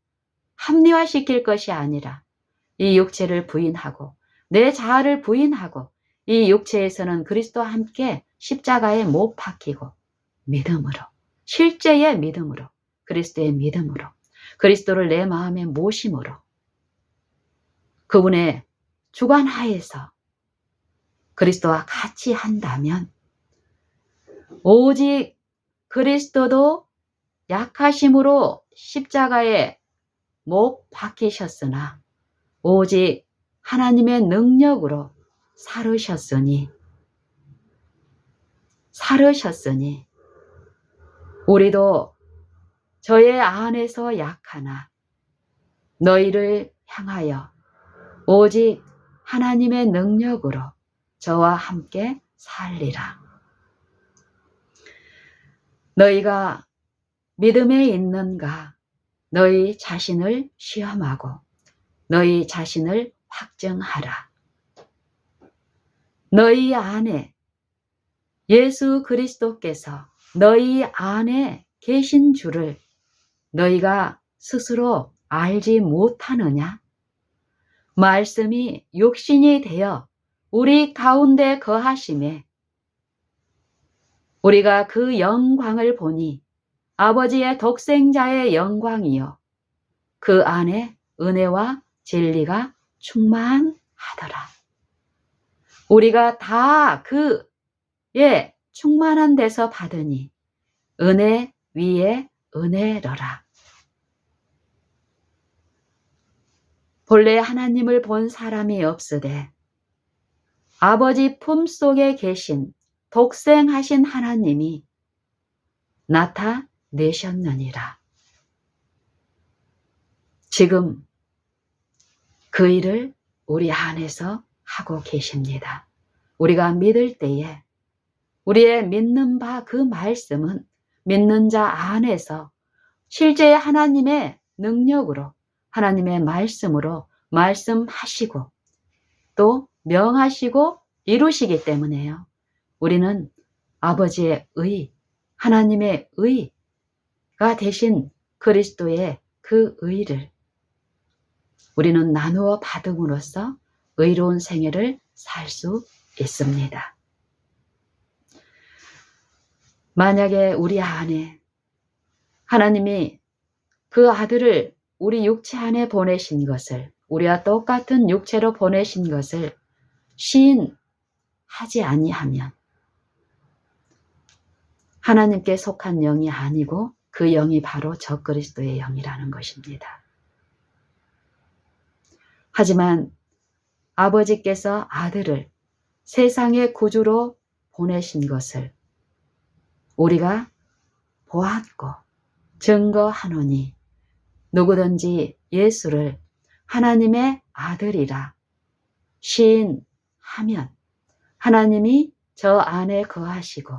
[SPEAKER 1] 합리화시킬 것이 아니라 이 육체를 부인하고 내 자아를 부인하고 이 육체에서는 그리스도와 함께 십자가에 못 박히고 믿음으로, 실제의 믿음으로, 그리스도의 믿음으로, 그리스도를 내 마음에 모심으로 그분의 주관 하에서 그리스도와 같이 한다면 오직 그리스도도 약하심으로 십자가에 못 박히셨으나 오직 하나님의 능력으로 살으셨으니 우리도 저의 안에서 약하나 너희를 향하여 오직 하나님의 능력으로 저와 함께 살리라. 너희가 믿음에 있는가? 너희 자신을 시험하고 너희 자신을 확증하라. 너희 안에 예수 그리스도께서 너희 안에 계신 줄을 너희가 스스로 알지 못하느냐? 말씀이 육신이 되어 우리 가운데 거하심에 우리가 그 영광을 보니 아버지의 독생자의 영광이요 그 안에 은혜와 진리가 충만하더라. 우리가 다 그의 충만한 데서 받으니 은혜 위에 은혜로라. 본래 하나님을 본 사람이 없으되 아버지 품속에 계신 독생하신 하나님이 나타내셨느니라. 지금 그 일을 우리 안에서 하고 계십니다. 우리가 믿을 때에 우리의 믿는 바 그 말씀은 믿는 자 안에서 실제 하나님의 능력으로 하나님의 말씀으로 말씀하시고 또 명하시고 이루시기 때문에요. 우리는 아버지의 의, 하나님의 의가 되신 그리스도의 그 의를 우리는 나누어 받음으로써 의로운 생애를 살 수 있습니다. 만약에 우리 안에 하나님이 그 아들을 우리 육체 안에 보내신 것을, 우리와 똑같은 육체로 보내신 것을 시인하지 아니하면 하나님께 속한 영이 아니고 그 영이 바로 적그리스도의 영이라는 것입니다. 하지만 아버지께서 아들을 세상의 구주로 보내신 것을 우리가 보았고 증거하노니 누구든지 예수를 하나님의 아들이라 시인하면 하나님이 저 안에 거하시고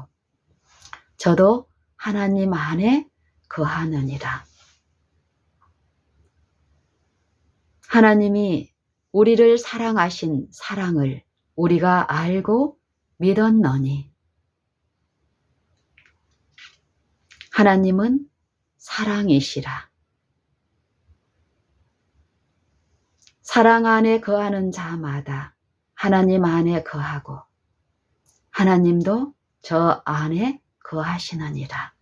[SPEAKER 1] 저도 하나님 안에 거하느니라. 하나님이 우리를 사랑하신 사랑을 우리가 알고 믿었노니 하나님은 사랑이시라. 사랑 안에 거하는 자마다 하나님 안에 거하고 하나님도 저 안에 거하시느니라.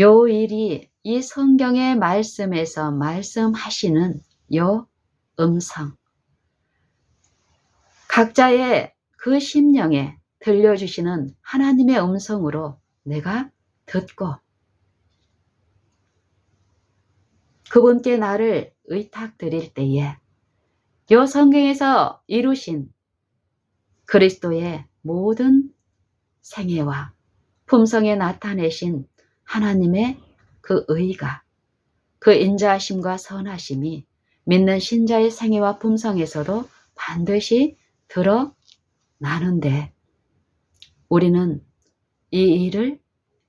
[SPEAKER 1] 요 일이 이 성경의 말씀에서 말씀하시는 요 음성, 각자의 그 심령에 들려주시는 하나님의 음성으로 내가 듣고 그분께 나를 의탁드릴 때에 요 성경에서 이루신 그리스도의 모든 생애와 품성에 나타내신 하나님의 그 의가, 그 인자하심과 선하심이 믿는 신자의 생애와 품성에서도 반드시 드러나는데 우리는 이 일을,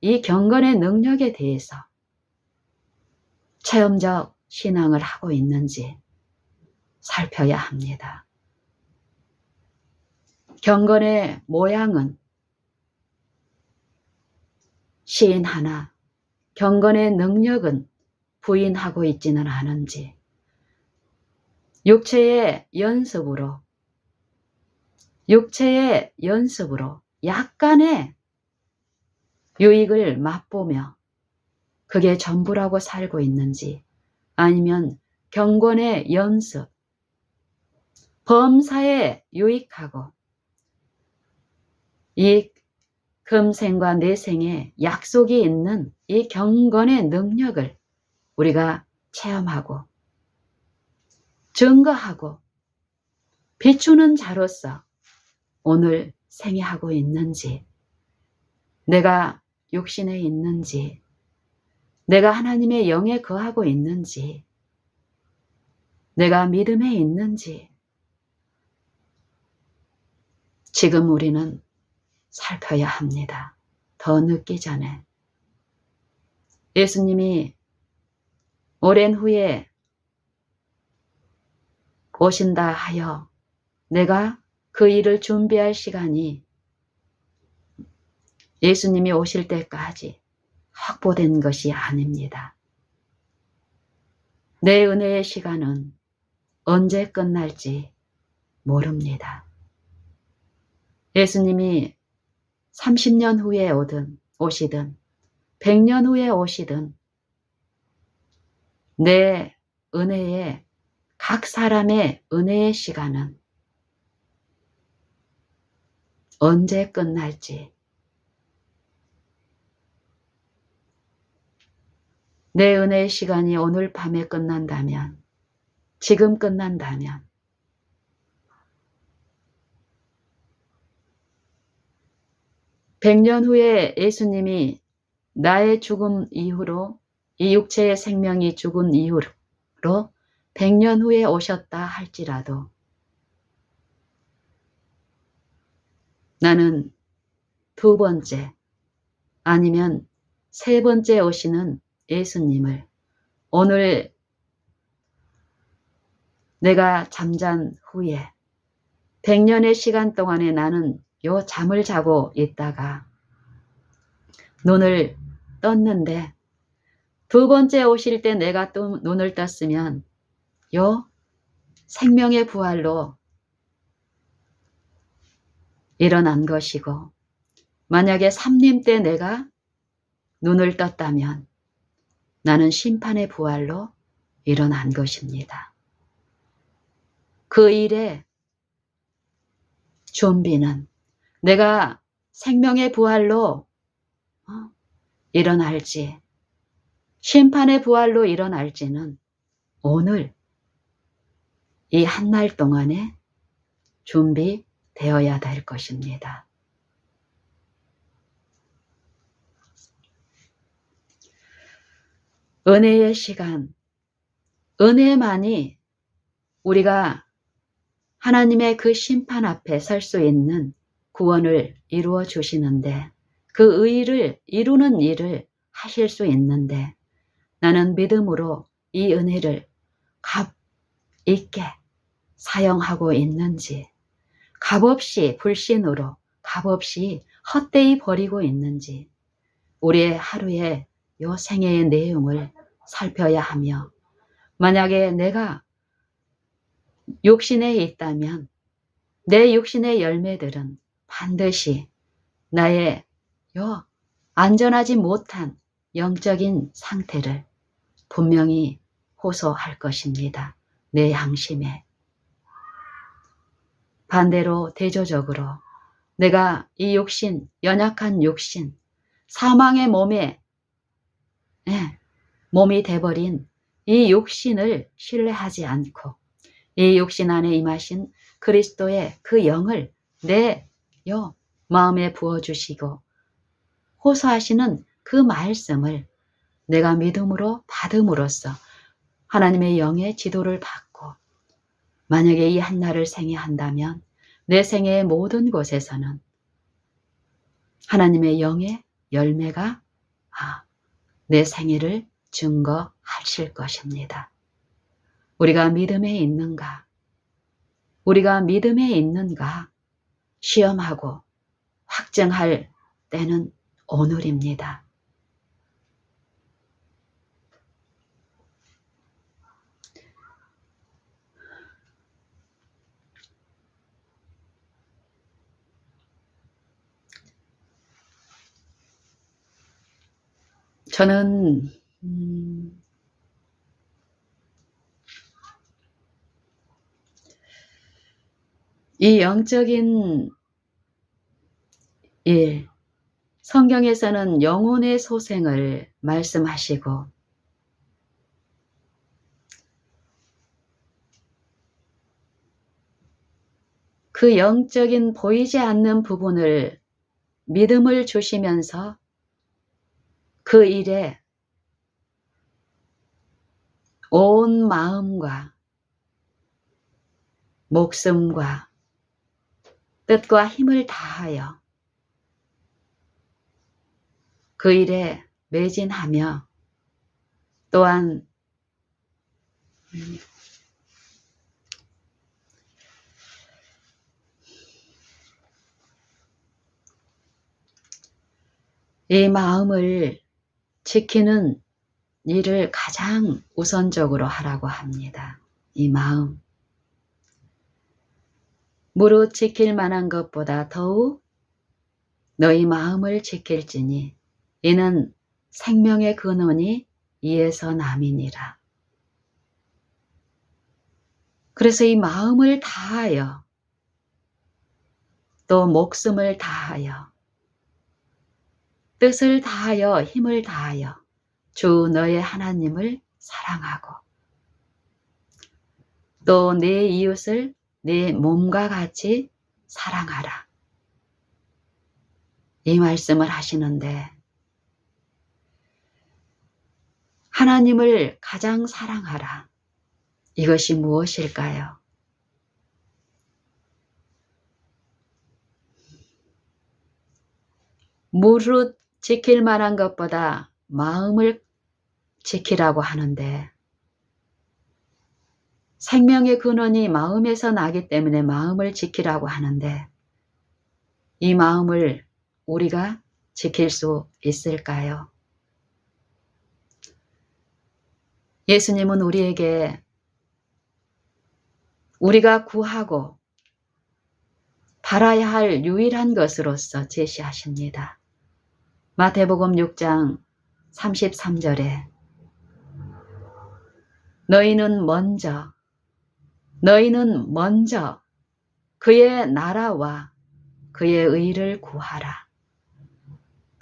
[SPEAKER 1] 이 경건의 능력에 대해서 체험적 신앙을 하고 있는지 살펴야 합니다. 경건의 모양은 시인하나 경건의 능력은 부인하고 있지는 않은지 육체의 연습으로 약간의 유익을 맛보며 그게 전부라고 살고 있는지 아니면 경건의 연습, 범사에 유익하고 이 금생과 내생에 약속이 있는 이 경건의 능력을 우리가 체험하고 증거하고 비추는 자로서 오늘 생애하고 있는지, 내가 육신에 있는지, 내가 하나님의 영에 거하고 있는지, 내가 믿음에 있는지 지금 우리는 살펴야 합니다. 더 늦기 전에. 예수님이 오랜 후에 오신다 하여 내가 그 일을 준비할 시간이 예수님이 오실 때까지 확보된 것이 아닙니다. 내 은혜의 시간은 언제 끝날지 모릅니다. 예수님이 30년 후에 오시든 100년 후에 오시든 내 은혜의 각 사람의 은혜의 시간은 언제 끝날지 내 은혜의 시간이 오늘 밤에 끝난다면 지금 끝난다면 100년 후에 예수님이 나의 죽음 이후로 이 육체의 생명이 죽은 이후로 100년 후에 오셨다 할지라도 나는 두 번째 아니면 세 번째 오시는 예수님을 오늘 내가 잠잔 후에 100년의 시간 동안에 나는 요 잠을 자고 있다가 눈을 떴는데 두 번째 오실 때 내가 또 눈을 떴으면 요 생명의 부활로 일어난 것이고 만약에 삼림 때 내가 눈을 떴다면 나는 심판의 부활로 일어난 것입니다. 그 일의 준비는 내가 생명의 부활로 일어날지 심판의 부활로 일어날지는 오늘 이 한 날 동안에 준비되어야 될 것입니다. 은혜의 시간, 은혜만이 우리가 하나님의 그 심판 앞에 설 수 있는 구원을 이루어 주시는데 그 의를 이루는 일을 하실 수 있는데 나는 믿음으로 이 은혜를 값 있게 사용하고 있는지 값없이 불신으로 값없이 헛되이 버리고 있는지 우리의 하루의 요 생애의 내용을 살펴야 하며 만약에 내가 육신에 있다면 내 육신의 열매들은 반드시 나의 요 안전하지 못한 영적인 상태를 분명히 호소할 것입니다. 내 양심에. 반대로 대조적으로 내가 이 육신, 연약한 육신, 사망의 몸이 돼버린 이 육신을 신뢰하지 않고 이 육신 안에 임하신 그리스도의 그 영을 내 마음에 부어주시고 호소하시는 그 말씀을 내가 믿음으로 받음으로써 하나님의 영의 지도를 받고 만약에 이 한날을 생애한다면 내 생애의 모든 곳에서는 하나님의 영의 열매가 내 생애를 증거하실 것입니다. 우리가 믿음에 있는가? 우리가 믿음에 있는가? 시험하고 확증할 때는 오늘입니다. 저는 이 영적인 일, 성경에서는 영혼의 소생을 말씀하시고 그 영적인 보이지 않는 부분을 믿음을 주시면서 그 일에 온 마음과 목숨과 뜻과 힘을 다하여 그 일에 매진하며 또한 이 마음을 지키는 일을 가장 우선적으로 하라고 합니다. 이 마음. 무릇 지킬 만한 것보다 더욱 너희 마음을 지킬지니 이는 생명의 근원이 이에서 남이니라. 그래서 이 마음을 다하여 또 목숨을 다하여 뜻을 다하여 힘을 다하여 주 너의 하나님을 사랑하고 또 내 이웃을 내 몸과 같이 사랑하라. 이 말씀을 하시는데 하나님을 가장 사랑하라. 이것이 무엇일까요? 무릇 지킬 만한 것보다 마음을 지키라고 하는데 생명의 근원이 마음에서 나기 때문에 마음을 지키라고 하는데 이 마음을 우리가 지킬 수 있을까요? 예수님은 우리에게 우리가 구하고 바라야 할 유일한 것으로서 제시하십니다. 마태복음 6장 33절에 너희는 먼저 그의 나라와 그의 의를 구하라.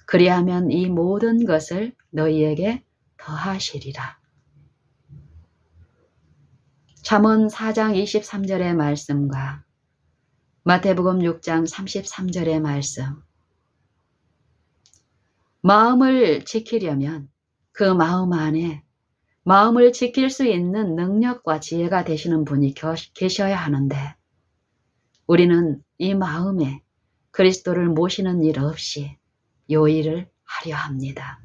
[SPEAKER 1] 그리하면 이 모든 것을 너희에게 더하시리라. 잠언 4장 23절의 말씀과 마태복음 6장 33절의 말씀. 마음을 지키려면 그 마음 안에 마음을 지킬 수 있는 능력과 지혜가 되시는 분이 계셔야 하는데 우리는 이 마음에 그리스도를 모시는 일 없이 이 일을 하려 합니다.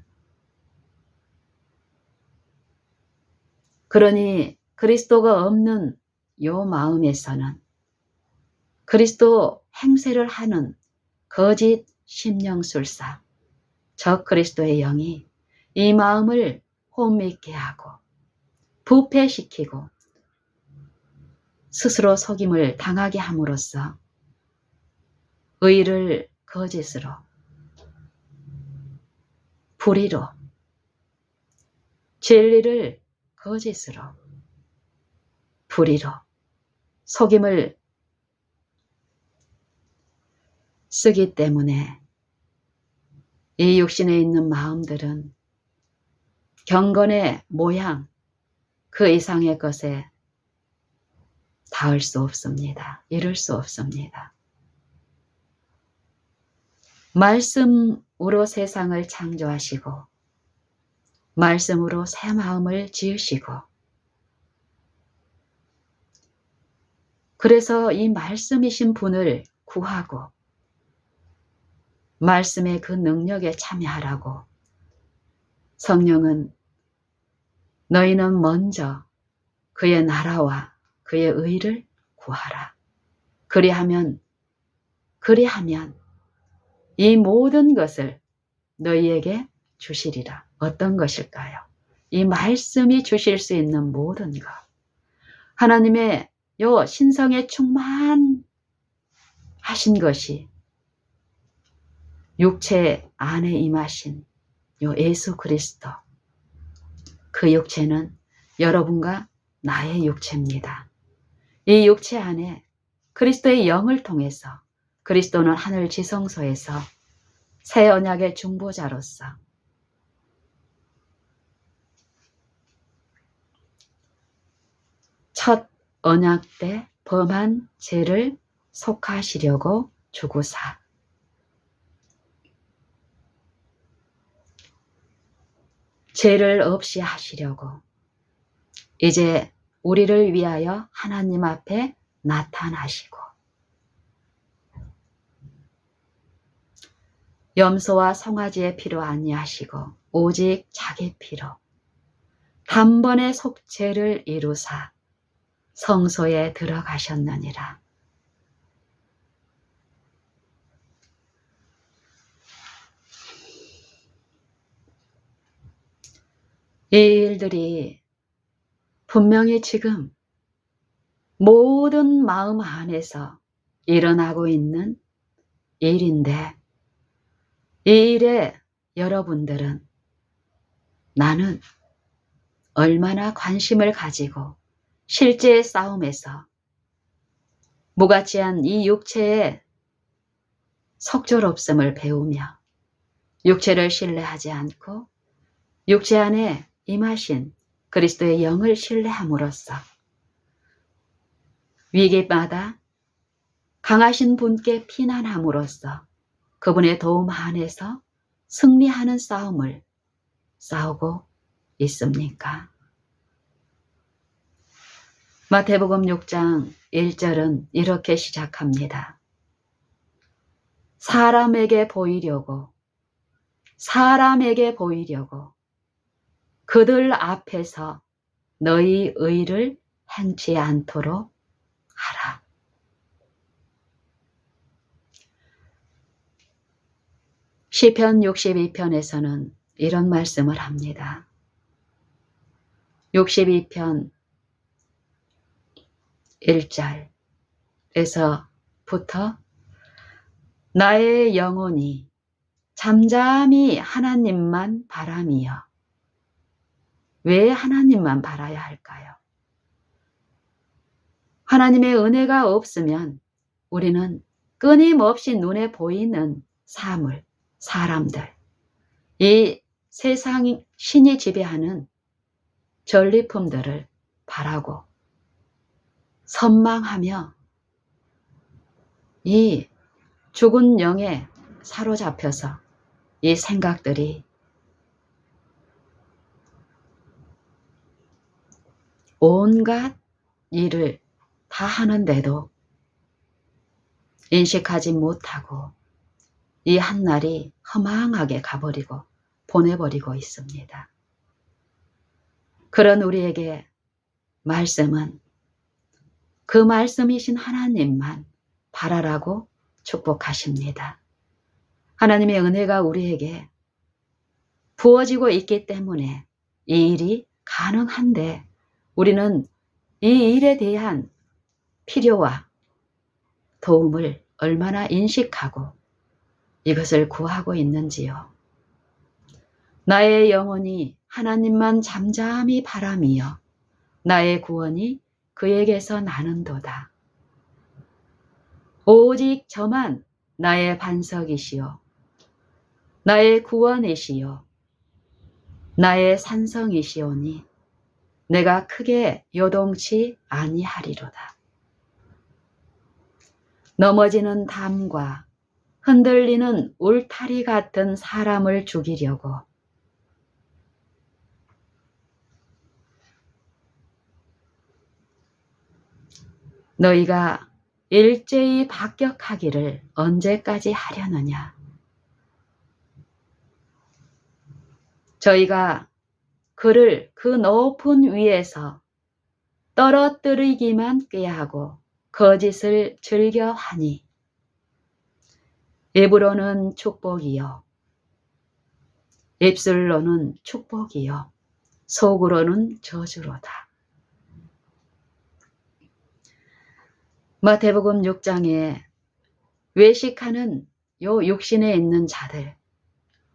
[SPEAKER 1] 그러니 그리스도가 없는 이 마음에서는 그리스도 행세를 하는 거짓 심령술사 적 그리스도의 영이 이 마음을 혼미케 하고 부패시키고 스스로 속임을 당하게 함으로써 의를 거짓으로 불의로 진리를 거짓으로 불의로 속임을 쓰기 때문에 이 육신에 있는 마음들은 경건의 모양 그 이상의 것에 닿을 수 없습니다. 이룰 수 없습니다. 말씀으로 세상을 창조하시고 말씀으로 새 마음을 지으시고 그래서 이 말씀이신 분을 구하고 말씀의 그 능력에 참여하라고 성령은 너희는 먼저 그의 나라와 그의 의를 구하라. 그리하면 이 모든 것을 너희에게 주시리라. 어떤 것일까요? 이 말씀이 주실 수 있는 모든 것. 하나님의 요 신성에 충만하신 것이 육체 안에 임하신 요 예수 그리스도. 그 육체는 여러분과 나의 육체입니다. 이 육체 안에 그리스도의 영을 통해서 그리스도는 하늘 지성소에서 새 언약의 중보자로서 첫 언약 때 범한 죄를 속하시려고 주구사 죄를 없이 하시려고 이제 우리를 위하여 하나님 앞에 나타나시고 염소와 송아지의 피로 아니하시고 오직 자기 피로 단번에 속죄를 이루사 성소에 들어가셨느니라. 이 일들이 분명히 지금 모든 마음 안에서 일어나고 있는 일인데 이 일에 여러분들은 나는 얼마나 관심을 가지고 실제의 싸움에서 무가치한 이 육체의 속절없음을 배우며 육체를 신뢰하지 않고 육체 안에 임하신 그리스도의 영을 신뢰함으로써 위기마다 강하신 분께 피난함으로써 그분의 도움 안에서 승리하는 싸움을 싸우고 있습니까? 마태복음 6장 1절은 이렇게 시작합니다. 사람에게 보이려고 그들 앞에서 너희 의를 행치 않도록 하라. 시편 62편에서는 이런 말씀을 합니다. 62편 1절에서부터 나의 영혼이 잠잠히 하나님만 바라미여. 왜 하나님만 바라야 할까요? 하나님의 은혜가 없으면 우리는 끊임없이 눈에 보이는 사물, 사람들, 이 세상 신이 지배하는 전리품들을 바라고 선망하며 이 죽은 영에 사로잡혀서 이 생각들이 온갖 일을 다 하는데도 인식하지 못하고 이 한날이 허망하게 가버리고 보내버리고 있습니다. 그런 우리에게 말씀은 그 말씀이신 하나님만 바라라고 축복하십니다. 하나님의 은혜가 우리에게 부어지고 있기 때문에 이 일이 가능한데 우리는 이 일에 대한 필요와 도움을 얼마나 인식하고 이것을 구하고 있는지요. 나의 영혼이 하나님만 잠잠히 바라미여 나의 구원이 그에게서 나는도다. 오직 저만 나의 반석이시요 나의 구원이시요 나의 산성이시오니 내가 크게 요동치 아니하리로다. 넘어지는 담과 흔들리는 울타리 같은 사람을 죽이려고 너희가 일제히 박격하기를 언제까지 하려느냐. 저희가 그를 그 높은 위에서 떨어뜨리기만 꾀하고 거짓을 즐겨하니 입으로는 축복이요 입술로는 축복이요 속으로는 저주로다. 마태복음 6장에 외식하는 요 육신에 있는 자들,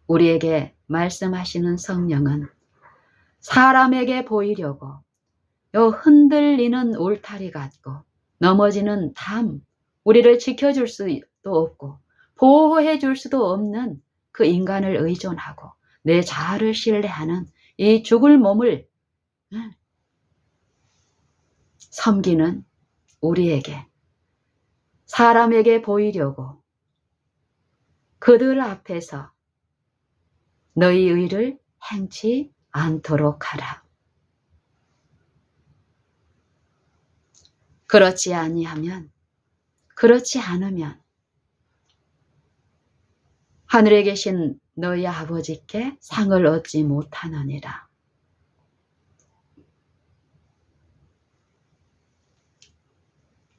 [SPEAKER 1] 우리에게 말씀하시는 성령은 사람에게 보이려고 요 흔들리는 울타리 같고 넘어지는 담, 우리를 지켜줄 수도 없고 보호해 줄 수도 없는 그 인간을 의존하고 내 자아를 신뢰하는 이 죽을 몸을 섬기는 우리에게 사람에게 보이려고 그들 앞에서 너희 의를 행치 않도록 하라. 그렇지 않으면 하늘에 계신 너희 아버지께 상을 얻지 못하느니라.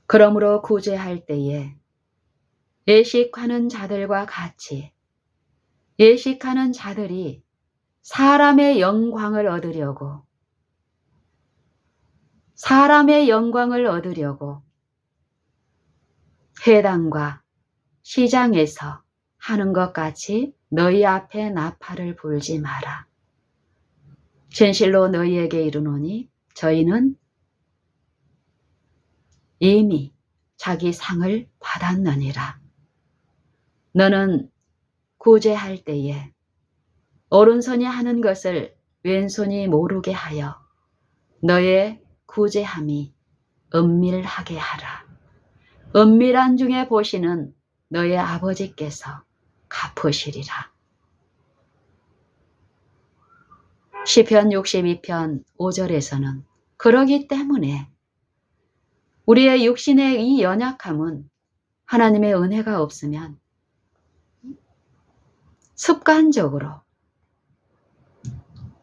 [SPEAKER 1] 그러므로 구제할 때에 예식하는 자들과 같이 예식하는 자들이 사람의 영광을 얻으려고 회당과 시장에서 하는 것 같이 너희 앞에 나팔을 불지 마라. 진실로 너희에게 이르노니 저희는 이미 자기 상을 받았느니라. 너는 구제할 때에 오른손이 하는 것을 왼손이 모르게 하여 너의 구제함이 은밀하게 하라. 은밀한 중에 보시는 너의 아버지께서 갚으시리라. 시편 62편 5절에서는 그러기 때문에 우리의 육신의 이 연약함은 하나님의 은혜가 없으면 습관적으로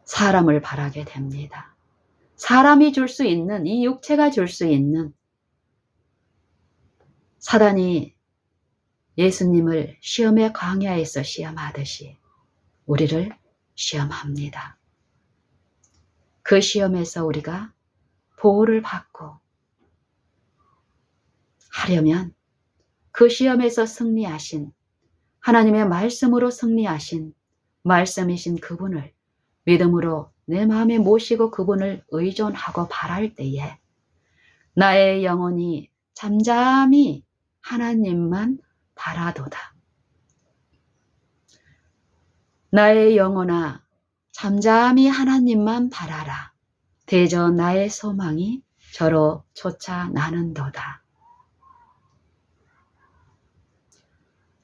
[SPEAKER 1] 사람을 바라게 됩니다. 사람이 줄 수 있는, 이 육체가 줄 수 있는, 사단이 예수님을 시험의 광야에서 시험하듯이 우리를 시험합니다. 그 시험에서 우리가 보호를 받고 하려면 그 시험에서 승리하신, 하나님의 말씀으로 승리하신 말씀이신 그분을 믿음으로 내 마음에 모시고 그분을 의존하고 바랄 때에 나의 영혼이 잠잠히 하나님만 바라도다. 나의 영혼아 잠잠히 하나님만 바라라. 대저 나의 소망이 저로 쫓아나는도다.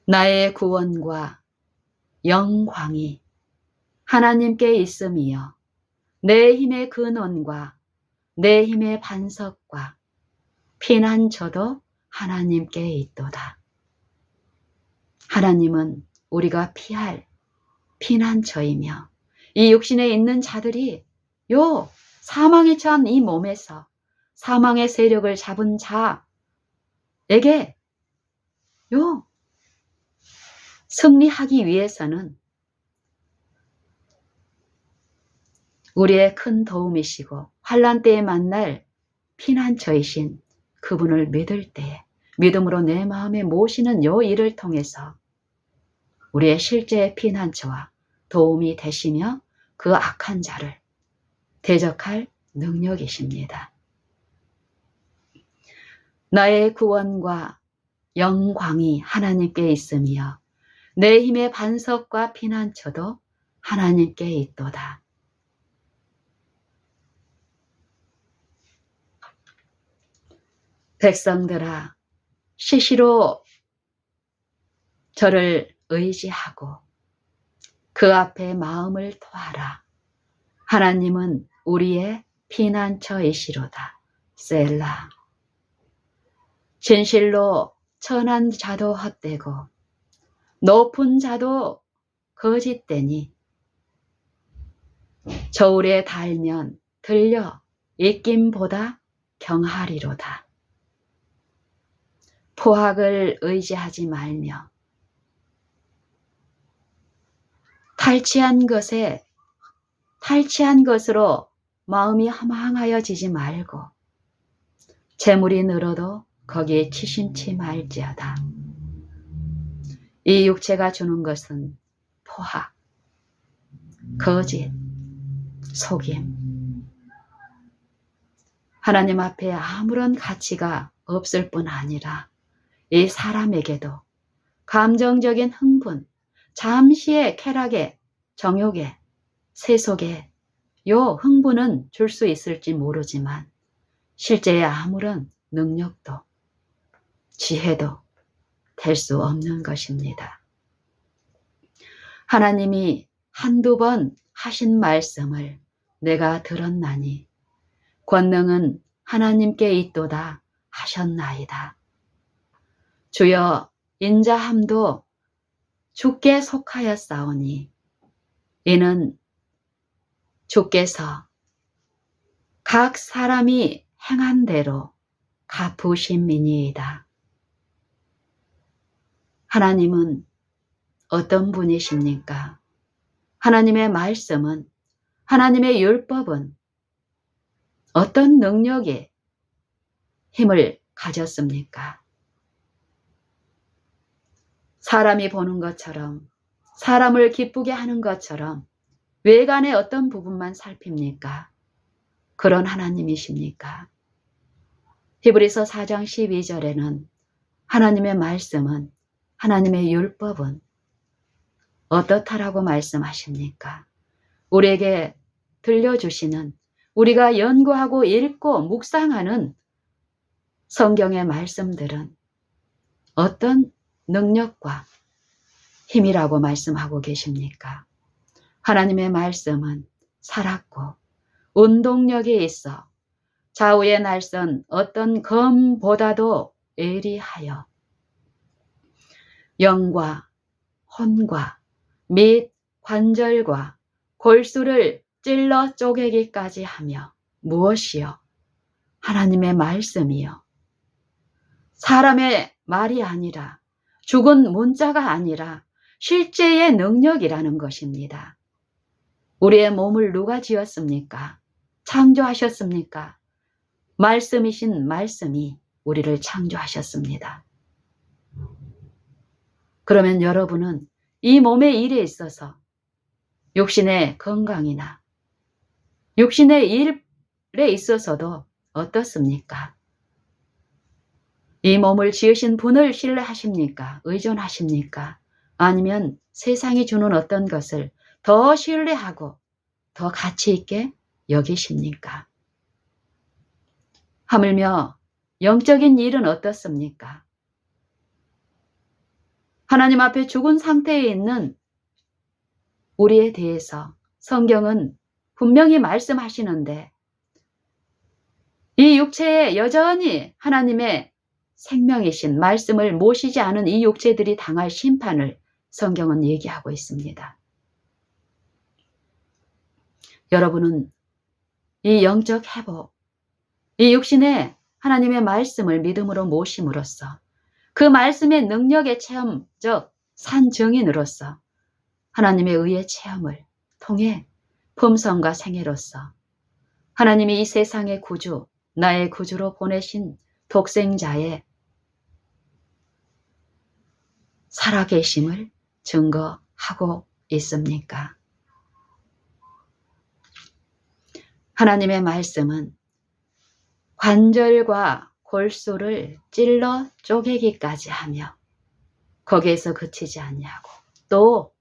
[SPEAKER 1] 나의 구원과 영광이 하나님께 있음이요 내 힘의 근원과 내 힘의 반석과 피난처도 하나님께 있도다. 하나님은 우리가 피할 피난처이며 이 육신에 있는 자들이 요 사망에 처한 이 몸에서 사망의 세력을 잡은 자에게 요 승리하기 위해서는 우리의 큰 도움이시고 환난 때에 만날 피난처이신 그분을 믿을 때에 믿음으로 내 마음에 모시는 요 일을 통해서 우리의 실제의 피난처와 도움이 되시며 그 악한 자를 대적할 능력이십니다. 나의 구원과 영광이 하나님께 있으며 내 힘의 반석과 피난처도 하나님께 있도다. 백성들아 시시로 저를 의지하고 그 앞에 마음을 토하라. 하나님은 우리의 피난처이시로다. 셀라. 진실로 천한 자도 헛되고 높은 자도 거짓되니 저울에 달면 들려 입김보다 경하리로다. 포학을 의지하지 말며 탈취한 것으로 마음이 허망하여지지 말고 재물이 늘어도 거기에 치심치 말지어다. 이 육체가 주는 것은 포학, 거짓, 속임. 하나님 앞에 아무런 가치가 없을 뿐 아니라 이 사람에게도 감정적인 흥분, 잠시의 쾌락에, 정욕에, 세속에 요 흥분은 줄 수 있을지 모르지만 실제의 아무런 능력도 지혜도 될 수 없는 것입니다. 하나님이 한두 번 하신 말씀을 내가 들었나니 권능은 하나님께 있도다 하셨나이다. 주여 인자함도 주께 속하였사오니 이는 주께서 각 사람이 행한 대로 갚으심이니이다. 하나님은 어떤 분이십니까? 하나님의 말씀은, 하나님의 율법은 어떤 능력에 힘을 가졌습니까? 사람이 보는 것처럼, 사람을 기쁘게 하는 것처럼 외관의 어떤 부분만 살핍니까? 그런 하나님이십니까? 히브리서 4장 12절에는 하나님의 말씀은, 하나님의 율법은 어떻다라고 말씀하십니까? 우리에게 들려주시는, 우리가 연구하고 읽고 묵상하는 성경의 말씀들은 어떤 능력과 힘이라고 말씀하고 계십니까? 하나님의 말씀은 살았고 운동력이 있어 좌우의 날선 어떤 검보다도 예리하여 영과 혼과 및 관절과 골수를 찔러 쪼개기까지 하며 무엇이요? 하나님의 말씀이요. 사람의 말이 아니라 죽은 문자가 아니라 실제의 능력이라는 것입니다. 우리의 몸을 누가 지었습니까? 창조하셨습니까? 말씀이신 말씀이 우리를 창조하셨습니다. 그러면 여러분은 이 몸의 일에 있어서 육신의 건강이나 육신의 일에 있어서도 어떻습니까? 이 몸을 지으신 분을 신뢰하십니까? 의존하십니까? 아니면 세상이 주는 어떤 것을 더 신뢰하고 더 가치 있게 여기십니까? 하물며 영적인 일은 어떻습니까? 하나님 앞에 죽은 상태에 있는 우리에 대해서 성경은 분명히 말씀하시는데 이 육체에 여전히 하나님의 생명이신 말씀을 모시지 않은 이 육체들이 당할 심판을 성경은 얘기하고 있습니다. 여러분은 이 영적 회복, 이 육신의 하나님의 말씀을 믿음으로 모심으로써 그 말씀의 능력의 체험적 산증인으로서 하나님의 의의 체험을 통해 품성과 생애로서 하나님이 이 세상의 구주, 나의 구주로 보내신 독생자의 살아계심을 증거하고 있습니까? 하나님의 말씀은 관절과 골수를 찔러 쪼개기까지 하며 거기에서 그치지 아니하고 또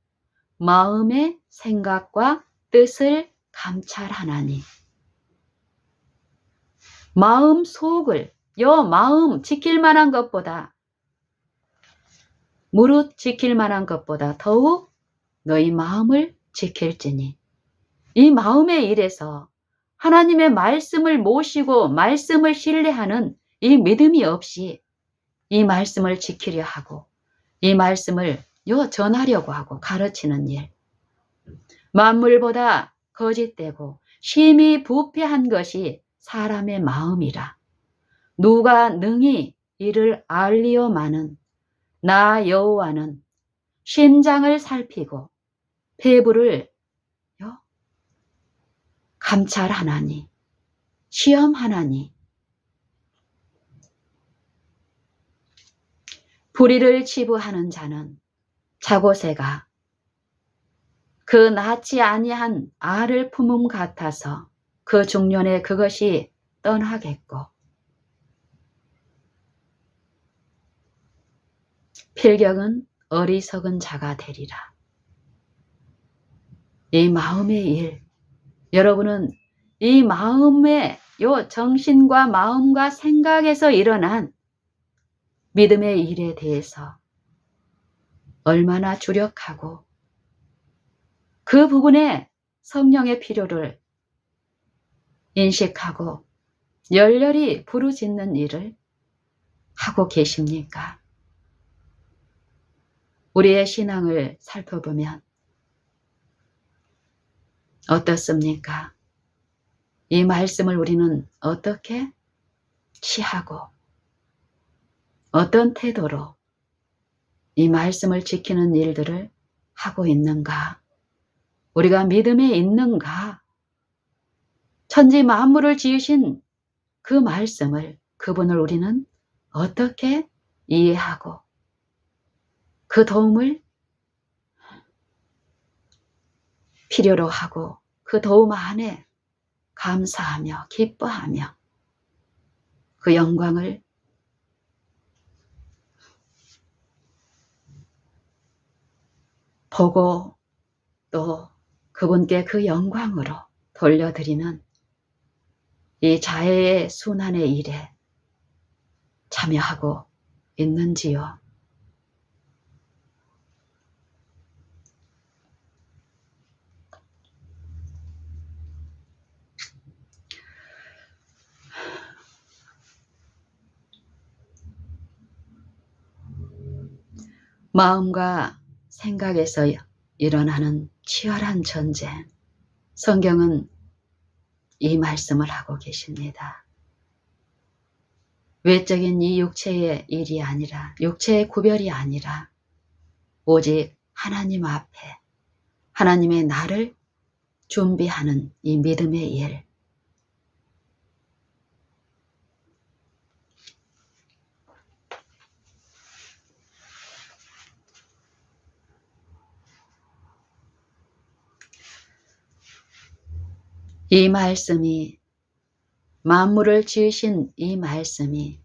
[SPEAKER 1] 마음의 생각과 뜻을 감찰하나니 마음 속을 마음 지킬 만한 것보다 무릇 지킬 만한 것보다 더욱 너희 마음을 지킬지니 이 마음의 일에서 하나님의 말씀을 모시고 말씀을 신뢰하는 이 믿음이 없이 이 말씀을 지키려 하고 이 말씀을 전하려고 하고 가르치는 일 만물보다 거짓되고 심히 부패한 것이 사람의 마음이라 누가 능히 이를 알리오마는 나 여호와는 심장을 살피고 폐부를 감찰하나니 시험하나니 불의를 치부하는 자는 자고새가 그 낳지 아니한 알을 품음 같아서 그 중년에 그것이 떠나겠고 필경은 어리석은 자가 되리라. 이 마음의 일, 여러분은 이 마음의 정신과 마음과 생각에서 일어난 믿음의 일에 대해서 얼마나 주력하고 그 부분에 성령의 필요를 인식하고 열렬히 부르짖는 일을 하고 계십니까? 우리의 신앙을 살펴보면 어떻습니까? 이 말씀을 우리는 어떻게 취하고 어떤 태도로 이 말씀을 지키는 일들을 하고 있는가? 우리가 믿음에 있는가? 천지 만물을 지으신 그 말씀을 그분을 우리는 어떻게 이해하고 그 도움을 필요로 하고 그 도움 안에 감사하며 기뻐하며 그 영광을 보고 또 그분께 그 영광으로 돌려드리는 이 자애의 순환의 일에 참여하고 있는지요? 마음과 생각에서 일어나는 치열한 전쟁. 성경은 이 말씀을 하고 계십니다. 외적인 이 육체의 일이 아니라, 육체의 구별이 아니라 오직 하나님 앞에 하나님의 나를 준비하는 이 믿음의 일. 이 말씀이, 만물을 지으신 이 말씀이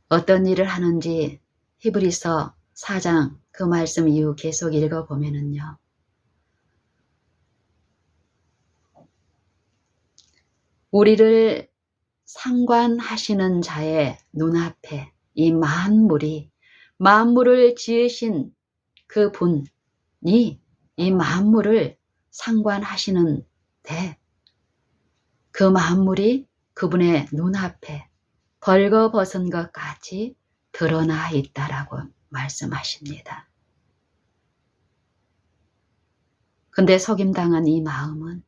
[SPEAKER 1] 어떤 일을 하는지 히브리서 4장 그 말씀 이후 계속 읽어보면은요. 우리를 상관하시는 자의 눈앞에 이 만물이, 만물을 지으신 그 분이 이 만물을 상관하시는데 그 만물이 그분의 눈앞에 벌거벗은 것까지 드러나 있다라고 말씀하십니다. 근데 속임당한 이 마음은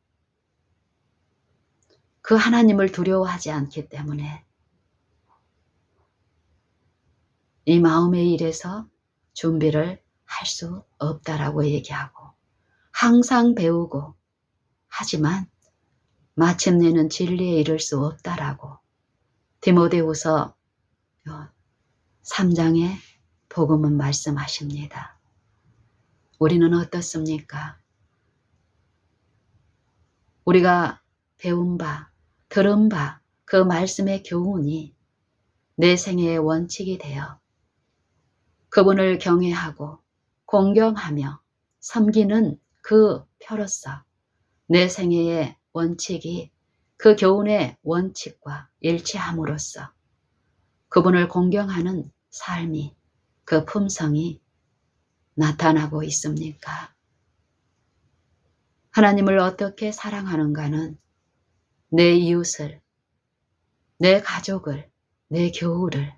[SPEAKER 1] 그 하나님을 두려워하지 않기 때문에 이 마음의 일에서 준비를 할 수 없다라고 얘기하고 항상 배우고 하지만 마침내는 진리에 이를 수 없다라고 디모데후서 3장의 복음은 말씀하십니다. 우리는 어떻습니까? 우리가 배운 바, 들은 바, 그 말씀의 교훈이 내 생애의 원칙이 되어 그분을 경외하고 공경하며 섬기는 그 표로서 내 생애의 원칙이 그 교훈의 원칙과 일치함으로써 그분을 공경하는 삶이, 그 품성이 나타나고 있습니까? 하나님을 어떻게 사랑하는가는 내 이웃을, 내 가족을, 내 교우를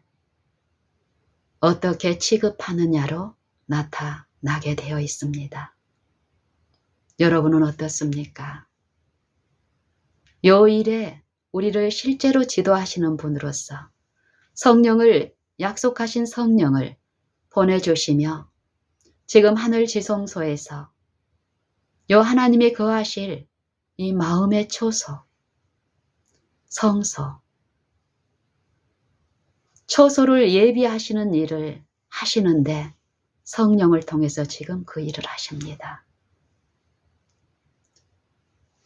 [SPEAKER 1] 어떻게 취급하느냐로 나타나게 되어 있습니다. 여러분은 어떻습니까? 요 일에 우리를 실제로 지도하시는 분으로서 성령을, 약속하신 성령을 보내주시며 지금 하늘 지성소에서 요 하나님이 거하실 이 마음의 초소, 성소, 초소를 예비하시는 일을 하시는데 성령을 통해서 지금 그 일을 하십니다.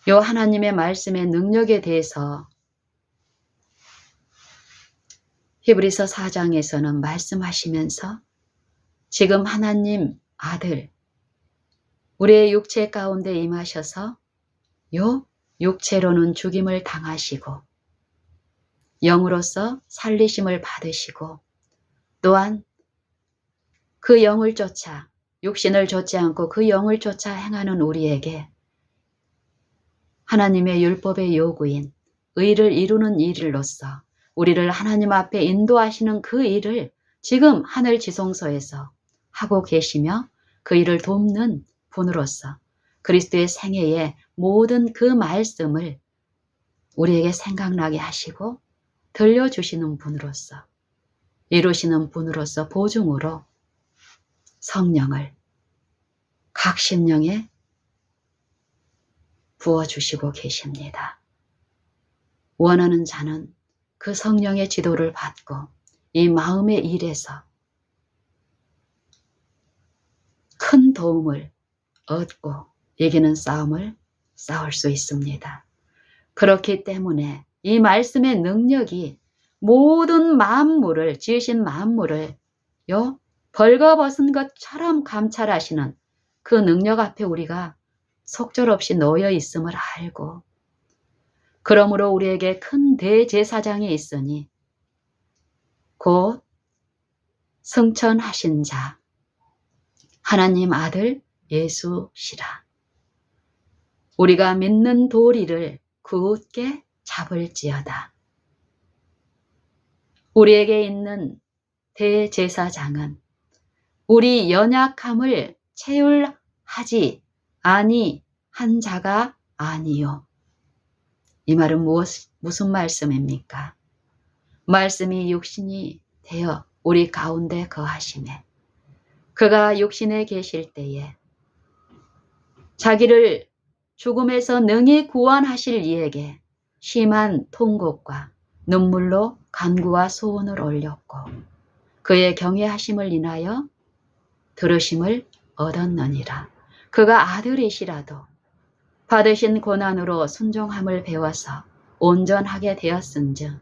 [SPEAKER 1] 요 하나님의 말씀의 능력에 대해서 히브리서 4장에서는 말씀하시면서 지금 하나님 아들, 우리의 육체 가운데 임하셔서 요 육체로는 죽임을 당하시고 영으로서 살리심을 받으시고 또한 그 영을 쫓아, 육신을 좇지 않고 그 영을 쫓아 행하는 우리에게 하나님의 율법의 요구인 의를 이루는 일로서 우리를 하나님 앞에 인도하시는 그 일을 지금 하늘 지성소에서 하고 계시며 그 일을 돕는 분으로서 그리스도의 생애의 모든 그 말씀을 우리에게 생각나게 하시고 들려주시는 분으로서 이루시는 분으로서 보증으로 성령을 각 심령에 부어주시고 계십니다. 원하는 자는 그 성령의 지도를 받고 이 마음의 일에서 큰 도움을 얻고 이기는 싸움을 싸울 수 있습니다. 그렇기 때문에 이 말씀의 능력이 모든 만물을, 지으신 만물을 벌거벗은 것처럼 감찰하시는 그 능력 앞에 우리가 속절없이 놓여 있음을 알고 그러므로 우리에게 큰 대제사장이 있으니 곧 승천하신 자 하나님 아들 예수시라. 우리가 믿는 도리를 굳게 잡을지어다. 우리에게 있는 대제사장은 우리 연약함을 채울하지 아니한 자가 아니요. 이 말은 무슨 말씀입니까? 말씀이 육신이 되어 우리 가운데 거하심에 그가 육신에 계실 때에 자기를 죽음에서 능히 구원하실 이에게 심한 통곡과 눈물로 간구와 소원을 올렸고 그의 경외하심을 인하여 들으심을 얻었느니라. 그가 아들이시라도 받으신 고난으로 순종함을 배워서 온전하게 되었은즉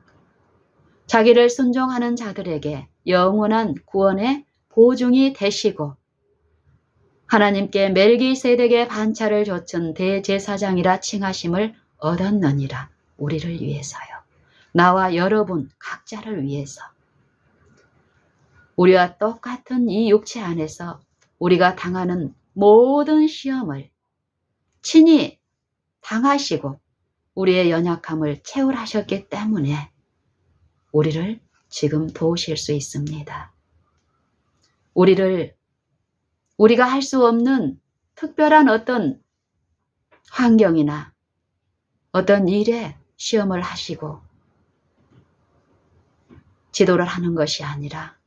[SPEAKER 1] 자기를 순종하는 자들에게 영원한 구원의 보증이 되시고 하나님께 멜기세덱의 반차를 좇은 대제사장이라 칭하심을 얻었느니라. 우리를 위해서요. 나와 여러분 각자를 위해서. 우리와 똑같은 이 육체 안에서 우리가 당하는 모든 시험을 친히 당하시고 우리의 연약함을 채울하셨기 때문에 우리를 지금 도우실 수 있습니다. 우리가 할 수 없는 특별한 어떤 환경이나 어떤 일에 시험을 하시고 지도를 하는 것이 아니라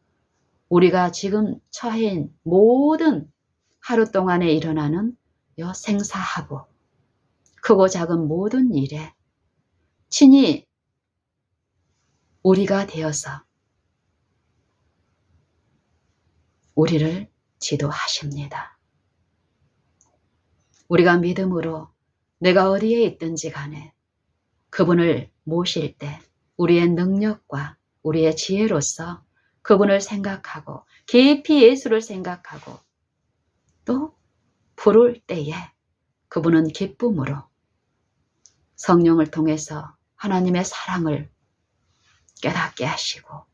[SPEAKER 1] 우리가 지금 처해인 모든 하루 동안에 일어나는 요 생사하고 크고 작은 모든 일에 친히 우리가 되어서 우리를 지도하십니다. 우리가 믿음으로 내가 어디에 있든지 간에 그분을 모실 때 우리의 능력과 우리의 지혜로서 그분을 생각하고 깊이 예수를 생각하고 또 부를 때에 그분은 기쁨으로 성령을 통해서 하나님의 사랑을 깨닫게 하시고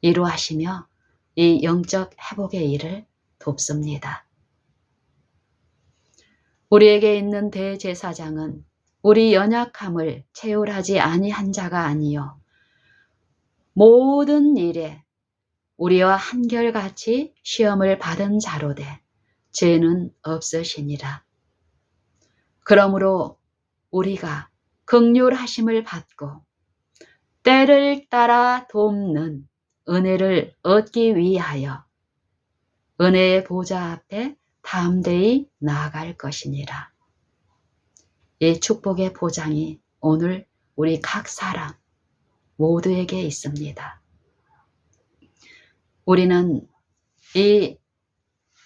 [SPEAKER 1] 이루하시며 이 영적 회복의 일을 돕습니다. 우리에게 있는 대제사장은 우리 연약함을 채울하지 아니한 자가 아니요 모든 일에 우리와 한결같이 시험을 받은 자로되 죄는 없으시니라. 그러므로 우리가 긍휼하심을 받고 때를 따라 돕는 은혜를 얻기 위하여 은혜의 보좌 앞에 담대히 나아갈 것이니라. 이 축복의 보장이 오늘 우리 각 사람 모두에게 있습니다. 우리는 이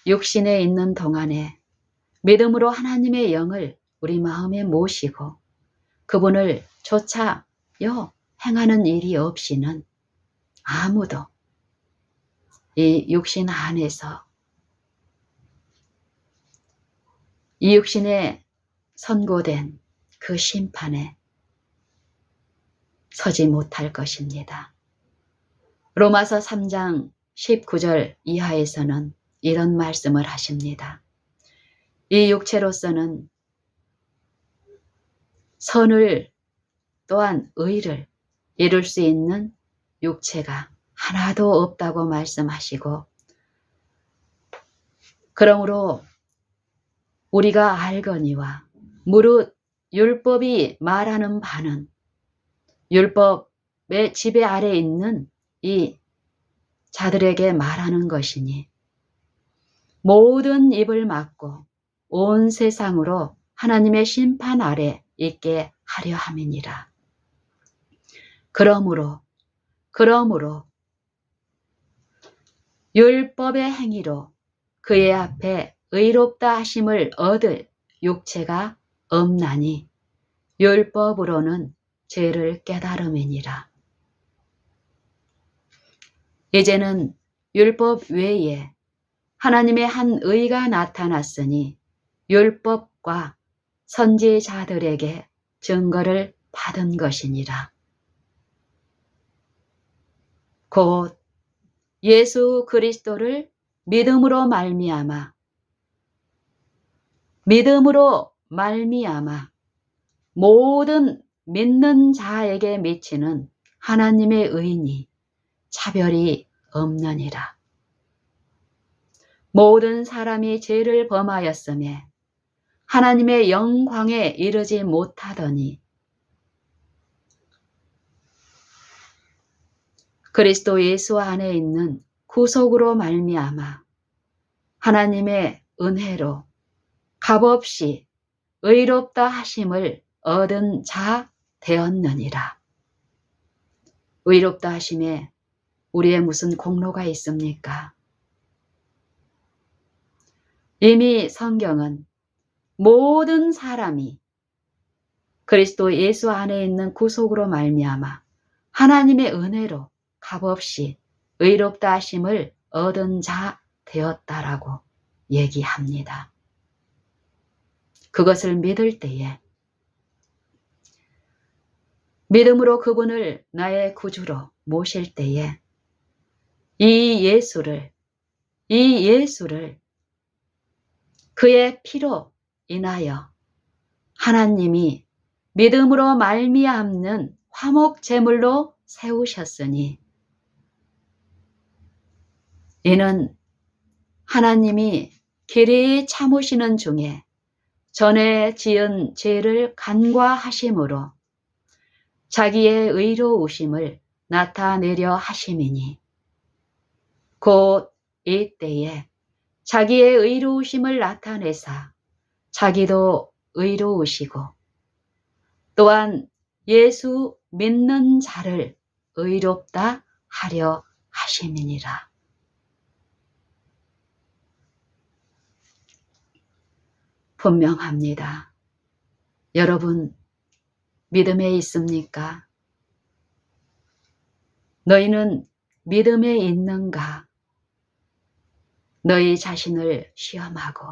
[SPEAKER 1] 육신에 있는 동안에 믿음으로 하나님의 영을 우리 마음에 모시고 그분을 쫓아요 행하는 일이 없이는 아무도 이 육신 안에서 이 육신에 선고된 그 심판에 서지 못할 것입니다. 로마서 3장 19절 이하에서는 이런 말씀을 하십니다. 이 육체로서는 선을 또한 의를 이룰 수 있는 육체가 하나도 없다고 말씀하시고 그러므로 우리가 알거니와 무릇 율법이 말하는 바는 율법의 지배 아래 있는 이 자들에게 말하는 것이니 모든 입을 막고 온 세상으로 하나님의 심판 아래 있게 하려 함이니라. 그러므로 율법의 행위로 그의 앞에 의롭다 하심을 얻을 육체가 없나니 율법으로는 죄를 깨달음이니라. 이제는 율법 외에 하나님의 한 의가 나타났으니 율법과 선지자들에게 증거를 받은 것이니라. 곧 예수 그리스도를 믿음으로 말미암아 모든 믿는 자에게 미치는 하나님의 의니 차별이 없느니라. 모든 사람이 죄를 범하였으며 하나님의 영광에 이르지 못하더니 그리스도 예수 안에 있는 구속으로 말미암아 하나님의 은혜로 값없이 의롭다 하심을 얻은 자 되었느니라. 의롭다 하심에 우리의 무슨 공로가 있습니까? 이미 성경은 모든 사람이 그리스도 예수 안에 있는 구속으로 말미암아 하나님의 은혜로 값없이 의롭다 하심을 얻은 자 되었다라고 얘기합니다. 그것을 믿을 때에 믿음으로 그분을 나의 구주로 모실 때에 이 예수를 그의 피로 인하여 하나님이 믿음으로 말미암는 화목 제물로 세우셨으니 이는 하나님이 길이 참으시는 중에 전에 지은 죄를 간과하심으로 자기의 의로우심을 나타내려 하심이니 곧 이때에 자기의 의로우심을 나타내사 자기도 의로우시고 또한 예수 믿는 자를 의롭다 하려 하심이니라. 분명합니다. 여러분 믿음에 있습니까? 너희는 믿음에 있는가? 너희 자신을 시험하고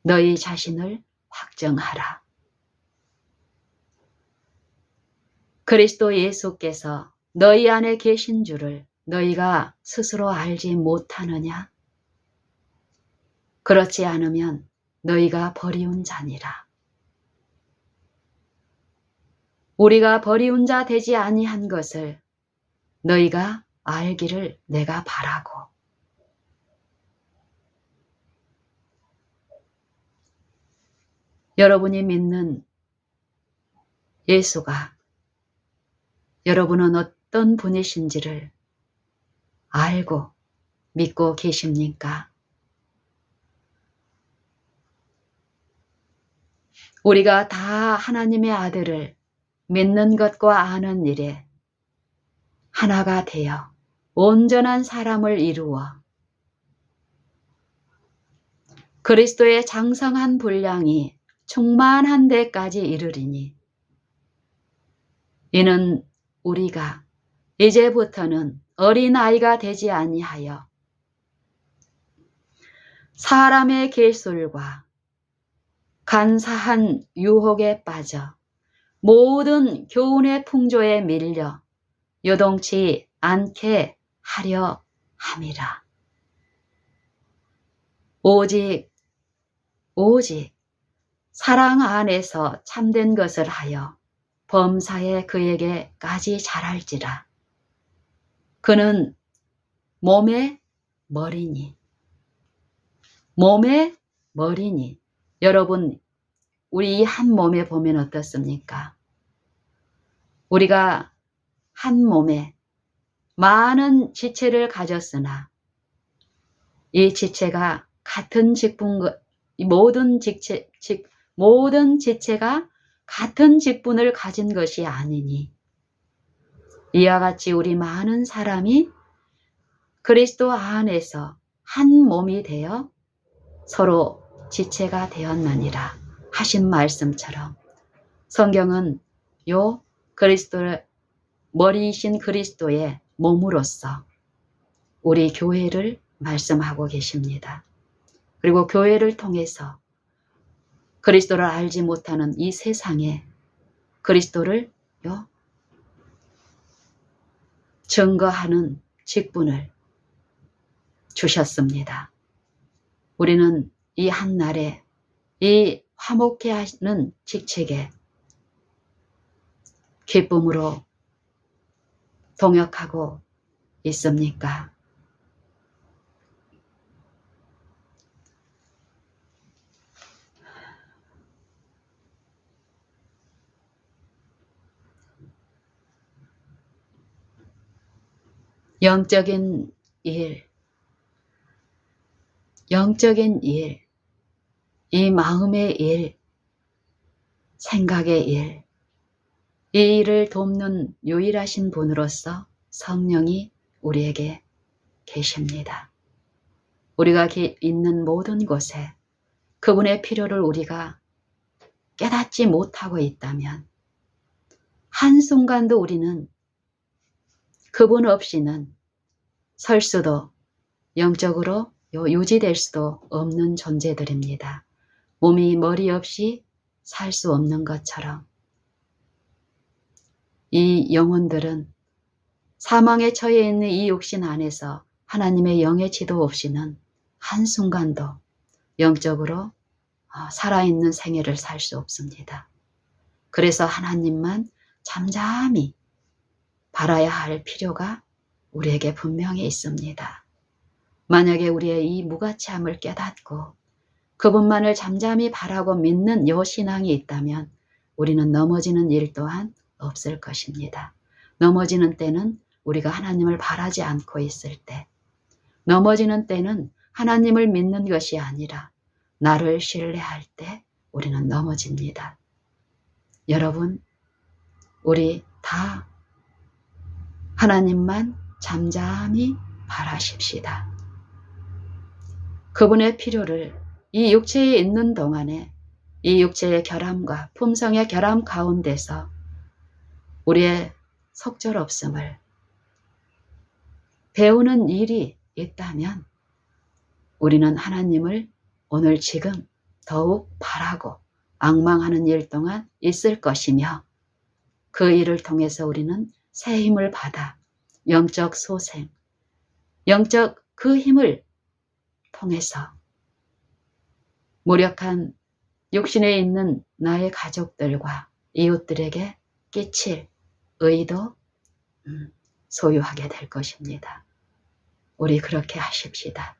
[SPEAKER 1] 너희 자신을 확정하라. 그리스도 예수께서 너희 안에 계신 줄을 너희가 스스로 알지 못하느냐? 그렇지 않으면 너희가 버리운 자니라. 우리가 버리운 자 되지 아니한 것을 너희가 알기를 내가 바라고 여러분이 믿는 예수가 여러분은 어떤 분이신지를 알고 믿고 계십니까? 우리가 다 하나님의 아들을 믿는 것과 아는 일에 하나가 되어 온전한 사람을 이루어 그리스도의 장성한 분량이 충만한 데까지 이르리니 이는 우리가 이제부터는 어린아이가 되지 아니하여 사람의 계술과 간사한 유혹에 빠져 모든 교훈의 풍조에 밀려 요동치 않게 하려 함이라. 오직 사랑 안에서 참된 것을 하여 범사에 그에게까지 자랄지라. 그는 몸의 머리니. 여러분 우리 한 몸에 보면 어떻습니까? 우리가 한 몸에 많은 지체를 가졌으나 이 지체가 같은 모든 지체가 같은 직분을 가진 것이 아니니 이와 같이 우리 많은 사람이 그리스도 안에서 한 몸이 되어 서로 지체가 되었느니라 하신 말씀처럼 성경은 요 그리스도의 머리이신 그리스도의 몸으로서 우리 교회를 말씀하고 계십니다. 그리고 교회를 통해서 그리스도를 알지 못하는 이 세상에 그리스도를 증거하는 직분을 주셨습니다. 우리는 이 한날에 이 화목해 하는 직책에 기쁨으로 동역하고 있습니까? 영적인 일, 영적인 일, 이 마음의 일, 생각의 일, 이 일을 돕는 유일하신 분으로서 성령이 우리에게 계십니다. 우리가 있는 모든 곳에 그분의 필요를 우리가 깨닫지 못하고 있다면 한순간도 우리는 그분 없이는 설 수도 영적으로 유지될 수도 없는 존재들입니다. 몸이 머리 없이 살 수 없는 것처럼 이 영혼들은 사망에 처해 있는 이 육신 안에서 하나님의 영의 지도 없이는 한순간도 영적으로 살아있는 생애를 살 수 없습니다. 그래서 하나님만 잠잠히 바라야 할 필요가 우리에게 분명히 있습니다. 만약에 우리의 이 무가치함을 깨닫고 그분만을 잠잠히 바라고 믿는 요 신앙이 있다면 우리는 넘어지는 일 또한 없을 것입니다. 넘어지는 때는 우리가 하나님을 바라지 않고 있을 때, 넘어지는 때는 하나님을 믿는 것이 아니라 나를 신뢰할 때 우리는 넘어집니다. 여러분, 우리 다 하나님만 잠잠히 바라십시다. 그분의 필요를 이 육체에 있는 동안에 이 육체의 결함과 품성의 결함 가운데서 우리의 속절없음을 배우는 일이 있다면 우리는 하나님을 오늘 지금 더욱 바라고 앙망하는 일 동안 있을 것이며 그 일을 통해서 우리는 새 힘을 받아 영적 소생, 영적 그 힘을 통해서 무력한 육신에 있는 나의 가족들과 이웃들에게 끼칠 의도 소유하게 될 것입니다. 우리 그렇게 하십시다.